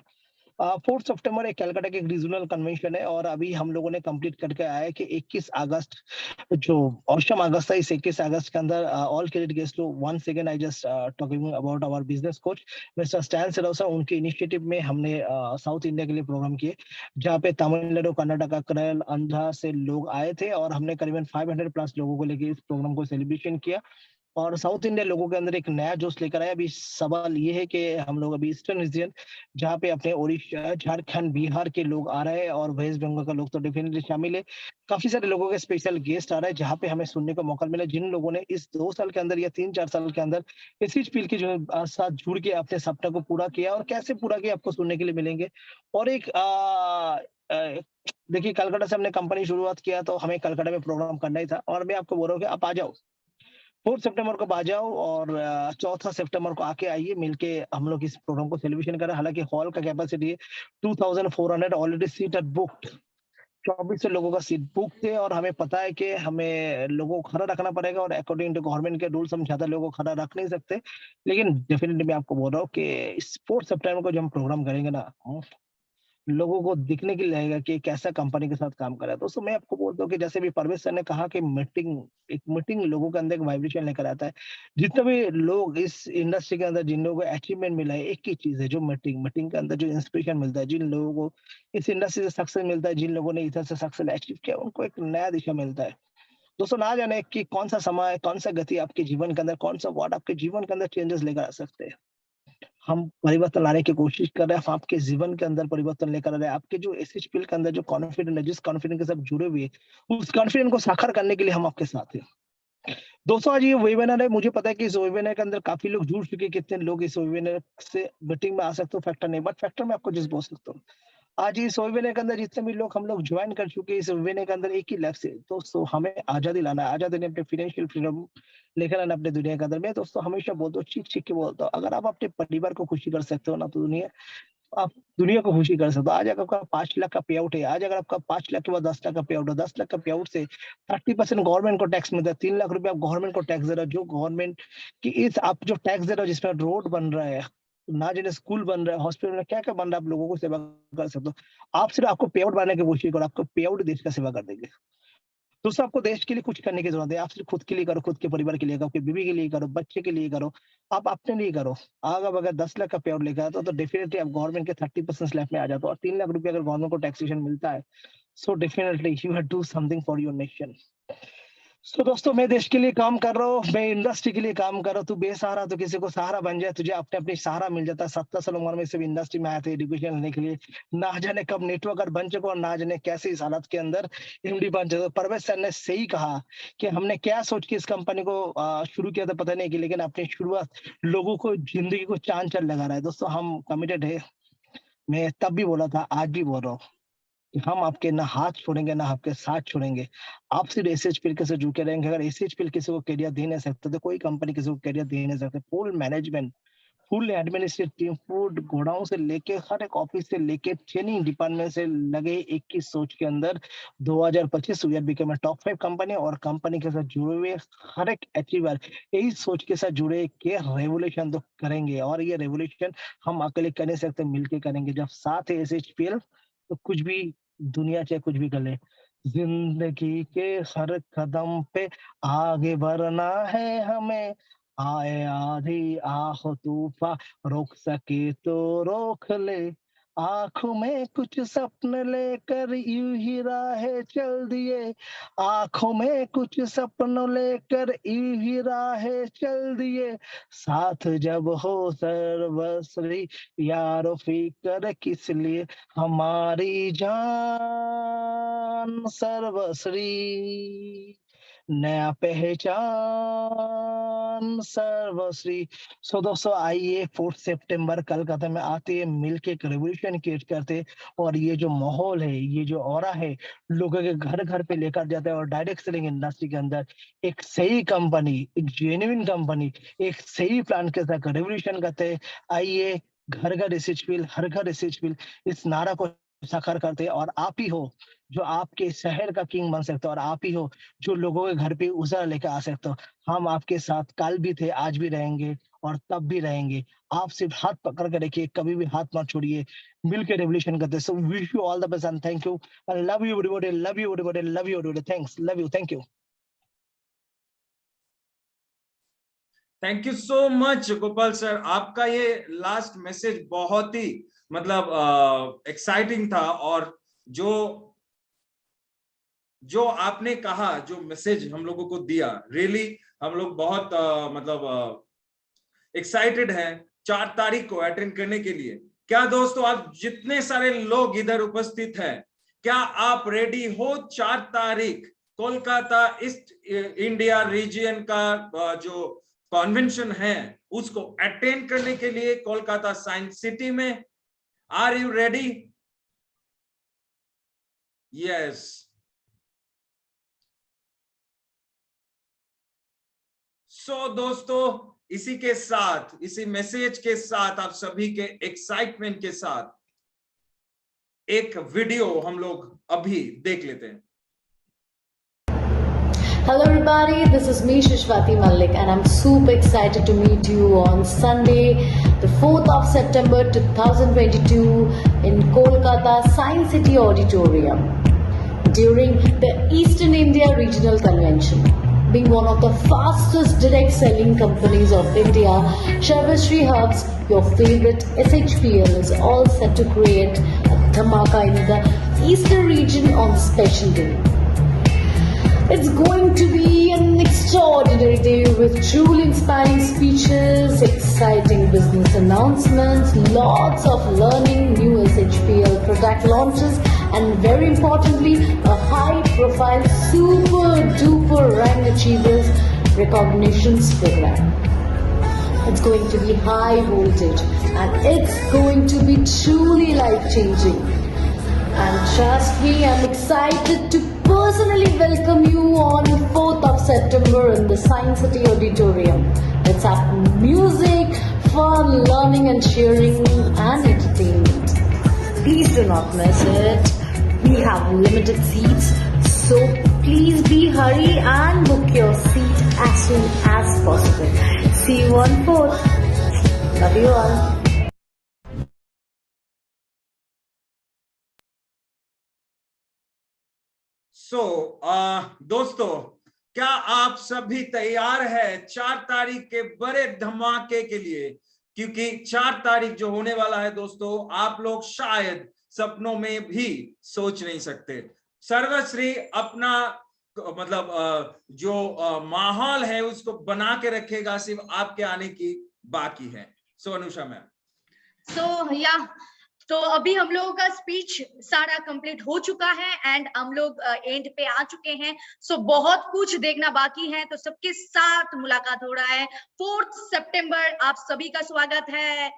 Speaker 10: 4 सितंबर एक कलकत्ता के एक रीजनल कन्वेंशन है और अभी हम लोगों ने कंप्लीट करके आया है कि 21 अगस्त जो ऑसम अगस्त है, इस 21 अगस्त के अंदर all credit gets to once again I just talking about our business coach mister Stan Sirosa. उनके इनिशिएटिव में हमने साउथ इंडिया के लिए प्रोग्राम किए, जहाँ पे तमिलनाडु, कर्नाटका, केरल, आंध्रा से लोग आए थे और हमने करीबन 500 प्लस लोगों को लेके इस प्रोग्राम को सेलिब्रेशन किया और साउथ इंडिया लोगों के अंदर एक नया जोश लेकर आया। अभी सवाल ये है कि हम लोग अभी ईस्टर्न रीजन, जहाँ पे अपने उड़ीसा, झारखंड, बिहार के लोग आ रहे हैं और वेस्ट बंगाल का लोग तो डेफिनेटली शामिल है। काफी सारे लोगों के स्पेशल गेस्ट आ रहे हैं, जहाँ पे हमें सुनने का मौका मिला जिन लोगों ने इस 2 साल के अंदर या 3-4 साल के अंदर इसी फील्ड के जो साथ जुड़ के अपने सपने को पूरा किया और कैसे पूरा किया आपको सुनने के लिए मिलेंगे। और एक देखिए, कलकत्ता से हमने कंपनी शुरुआत किया तो हमें कलकत्ता में प्रोग्राम करना ही था और मैं आपको बोल रहा हूँ कि आप आ जाओ, 4 सितंबर को आ जाओ और 4 सितंबर को आके आइए, मिलके हम लोग इस प्रोग्राम को सेलिब्रेशन करें। हालांकि हॉल का कैपेसिटी है 2400, ऑलरेडी सीट आर बुक्ड, 2400 लोगों का सीट बुक थे और हमें पता है कि हमें लोगों को खड़ा रखना पड़ेगा और अकॉर्डिंग टू गवर्नमेंट के रूल्स हम ज्यादा लोगों को खड़ा रख नहीं सकते। लेकिन डेफिनेटली मैं आपको बोल रहा हूँ कि इस 4 सितंबर को जो हम प्रोग्राम करेंगे ना, लोगों को दिखने के लिए लगेगा कि कैसा कंपनी के साथ काम कर रहा है। दोस्तों मैं आपको बोलता हूँ कि जैसे भी परवेश सर ने कहा कि मीटिंग लोगों के अंदर एक वाइब्रेशन लेकर आता है। जितने भी लोग इस इंडस्ट्री के अंदर जिन लोगों को अचीवमेंट मिला है, एक ही चीज है, जो मीटिंग के अंदर जो इंस्पिरेशन मिलता है, जिन लोगों को इस इंडस्ट्री से सक्सेस मिलता है, जिन लोगों ने इधर से सक्सेस अचीव किया, उनको एक नया दिशा मिलता है। दोस्तों ना जाने कि कौन सा समय, कौन सा गति आपके जीवन के अंदर, कौन सा वर्ड आपके जीवन के अंदर चेंजेस लेकर आ सकते हैं। हम परिवर्तन लाने की कोशिश कर रहे हैं, हम आपके जीवन के अंदर परिवर्तन लेकर आ रहे हैं। आपके जो एसएचपीएल के अंदर जो कॉन्फिडेंस है, जिस कॉन्फिडेंस के साथ जुड़े हुए हैं, उस कॉन्फिडेंस को साकार करने के लिए हम आपके साथ हैं। दोस्तों आज ये वेबिनार है, मुझे पता है कि इस वेबिनार के अंदर काफी लोग जुड़ चुके हैं। कितने लोग इस वेबिनार से मीटिंग में आ सकते हो फैक्टर नहीं, बट फैक्टर में आपको जिस बोल सकता हूँ, आज इस वेबिनार के अंदर जितने भी लोग हम लोग ज्वाइन कर चुके हैं, इस वेबिनार के अंदर एक ही लक्ष्य है दोस्तों, हमें आजादी लाना है। आजादी ने अपने फाइनेंशियल फ्रीडम लेकर आना अपने दुनिया के अंदर। मैं दोस्तों हमेशा बोलता हूँ, चीख के बोलता हूँ, अगर आप अपने परिवार को खुशी कर सकते हो ना, तो आप दुनिया को खुशी कर सकते हो। आज अगर आपका 5 लाख का पे आउट है, आज अगर आपका 5 लाख के बाद 10 लाख का पे आउट है, 10 लाख का पे आउट से 30% गवर्नमेंट को टैक्स मिलता है, 3 लाख रुपए आप गवर्नमेंट को टैक्स दे रहे हो। जो गवर्नमेंट की इस आप जो टैक्स दे रहे हो, जिसमें रोड बन रहा है, ना जाने स्कूल बन रहा है, हॉस्पिटल में क्या क्या बन रहा है, आप लोगों को सेवा कर सकते हो। आप सिर्फ आपको पे आउट बनाने की कोशिश करो, आपको पे आउट देश का सेवा कर देंगे। दोस्तों आपको देश के लिए कुछ करने की जरूरत है, आप सिर्फ खुद के लिए करो, खुद के परिवार के लिए करो, आपकी बीवी के लिए करो, बच्चे के लिए करो, आप अपने लिए करो। अगर 10 लाख का पे आउट लेकर आते हो तो डेफिनेटली आप गवर्नमेंट के 30% स्लैब में आ जाते हो और 3 लाख रुपए अगर गवर्नमेंट को टैक्सेशन मिलता है, so definitely you have do something for your nation. तो दोस्तों मैं देश के लिए काम कर रहा हूँ, मैं इंडस्ट्री के लिए काम कर रहा हूँ। तू बेसहारा तो किसी को सहारा बन जाए, तुझे अपने अपनी सहारा मिल जाता है। 17 साल उम्र में सिर्फ इंडस्ट्री में आए थे एजुकेशन लेने के लिए, ना जाने कब नेटवर्कर बन चुका और ना जाने कैसे इस हालत के अंदर एमडी बन चुका। परवेश सर ने सही कहा कि हमने क्या सोच के इस कंपनी को शुरू किया था पता नहीं कि, लेकिन अपनी शुरुआत लोगों को जिंदगी को चांद चांद लगा रहा है। दोस्तों हम कमिटेड है, मैं तब भी बोला था, आज भी बोल रहा हूँ कि हम आपके ना हाथ छोड़ेंगे ना आपके साथ छोड़ेंगे। आप सिर्फ एसएचपीएल के साथ जुड़े रहेंगे। अगर एसएचपीएल किसी को करियर दे नहीं सकते तो कोई कंपनी किसी को करियर दे नहीं सकते। Full management, full administrative team, full godown से लेके हर एक ऑफिस से लेके ट्रेनिंग डिपार्टमेंट से लगे एक ही सोच के अंदर 2025 we are become top 5 company और कंपनी के साथ जुड़े हुए हर एक अचीवर यही सोच के साथ जुड़े के रेवोल्यूशन तो करेंगे और ये रेवोल्यूशन हम अकेले कर नहीं सकते, मिलके करेंगे। जब साथ है एसएचपीएल तो कुछ भी दुनिया चाहे कुछ भी कर ले, जिंदगी के हर कदम पे आगे बढ़ना है हमें। आए आधी आह तूफान रोक सके तो रोक ले, आंखों में कुछ सपने लेकर यूं ही राहें चल दिए। आंखों में कुछ सपनों लेकर यूं ही राहें चल दिए। साथ जब हो सर्वस्वी यारो फिकर किस लिए, हमारी जान सर्वश्री, नया पहचान सर्वश्री। सो दोस्तों आइए 4 सितंबर कलकत्ता में आते हैं, मिलके एक रेवोल्यूशन क्रिएट करते और ये जो माहौल है, ये जो ऑरा है, लोगों के घर घर पे लेकर जाते हैं और डायरेक्ट सेलिंग इंडस्ट्री के अंदर एक सही कंपनी, एक जेन्युइन कंपनी, एक सही प्लान के साथ रेवोल्यूशन करते हैं। आइए घर घर एसएचपीएल, हर घर एसएचपीएल, इस नारा को साकार करते हैं और आप ही हो जो आपके शहर का किंग बन सकते हो और आप ही हो जो लोगों के घर पे उजाला लेकर आ सकते हो। हम आपके साथ कल भी थे, आज भी रहेंगे और तब भी रहेंगे। आप सिर्फ हाथ पकड़ के रखिए, कभी भी हाथ मत छोड़िए, मिलकर रेवोल्यूशन करते हैं। So wish you all the best and thank you, love you everybody, love you everybody, love you everybody, thanks, love you, thank you.
Speaker 2: Thank you so much Gopal sir, आपका ये लास्ट मैसेज बहुत ही मतलब exciting था, और जो आपने कहा, जो मैसेज हम लोगों को दिया, रियली हम लोग बहुत मतलब एक्साइटेड हैं 4 तारीख को अटेंड करने के लिए। क्या दोस्तों, आप जितने सारे लोग इधर उपस्थित हैं, क्या आप रेडी हो 4 तारीख कोलकाता ईस्ट इंडिया रीजन का जो कन्वेंशन है उसको अटेंड करने के लिए कोलकाता साइंस सिटी में? Are you ready? Yes. So दोस्तों, इसी के साथ, इसी मैसेज के साथ, आप सभी के एक्साइटमेंट के साथ एक वीडियो हम लोग अभी देख लेते हैं।
Speaker 11: Hello everybody, this is me Shishwati Malik and I'm super excited to meet you on Sunday, the 4th of September 2022 in Kolkata Science City Auditorium during the Eastern India Regional Convention. Being one of the fastest direct selling companies of India, Sarvasri Hubs, your favorite SHPL, is all set to create a dhamaka in the Eastern region on the special day. It's going to be an extraordinary day with truly inspiring speeches, exciting business announcements, lots of learning, new SHPL product launches, and very importantly, a high-profile, super-duper rank achievers recognitions program. It's going to be high voltage, and it's going to be truly life-changing. And trust me, I'm excited to personally welcome you on 4th of September in the Science City Auditorium. Let's have music, fun, learning and sharing and entertainment. Please do not miss it. We have limited seats, so please be hurry and book your seat as soon as possible. See you on 4th. Love you all.
Speaker 2: दोस्तों, क्या आप सभी तैयार हैं 4 तारीख के बड़े धमाके के लिए? क्योंकि 4 तारीख जो होने वाला है दोस्तों, आप लोग शायद सपनों में भी सोच नहीं सकते। सर्वश्री अपना मतलब जो माहौल है उसको बना के रखेगा, सिर्फ आपके आने की बाकी है। सो अनुषा मैम।
Speaker 1: तो अभी हम लोगों का स्पीच सारा कंप्लीट हो चुका है एंड हम लोग एंड पे आ चुके हैं। सो बहुत कुछ देखना बाकी है, तो सबके साथ मुलाकात हो रहा है 4th सितंबर। आप सभी का स्वागत है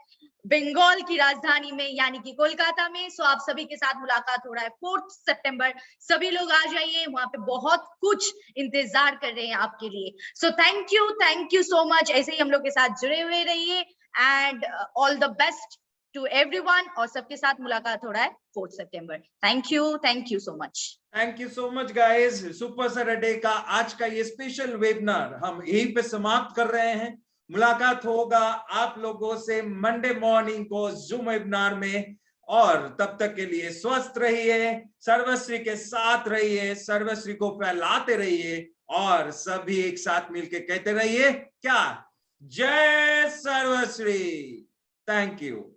Speaker 1: बंगाल की राजधानी में यानी कि कोलकाता में। सो आप सभी के साथ मुलाकात हो रहा है 4th सितंबर। सभी लोग आ जाइए, वहां पे बहुत कुछ इंतजार कर रहे हैं आपके लिए। So thank you so much. ऐसे ही हम लोग के साथ जुड़े हुए रहिए and all the best to everyone. और सबके साथ मुलाकात हो रहा है 4th सितंबर। Thank you so much.
Speaker 2: Thank you so much guys. Super Saturday का आज का ये स्पेशल वेबिनार हम यहीं पे समाप्त कर रहे हैं। मुलाकात होगा आप लोगों से मंडे मॉर्निंग को जूम वेबिनार में, और तब तक के लिए स्वस्थ रहिए, सर्वश्री के साथ रहिए, सर्वश्री को फैलाते रहिए और सभी एक साथ मिलके कहते रहिए क्या? जय सर्वश्री। Thank you.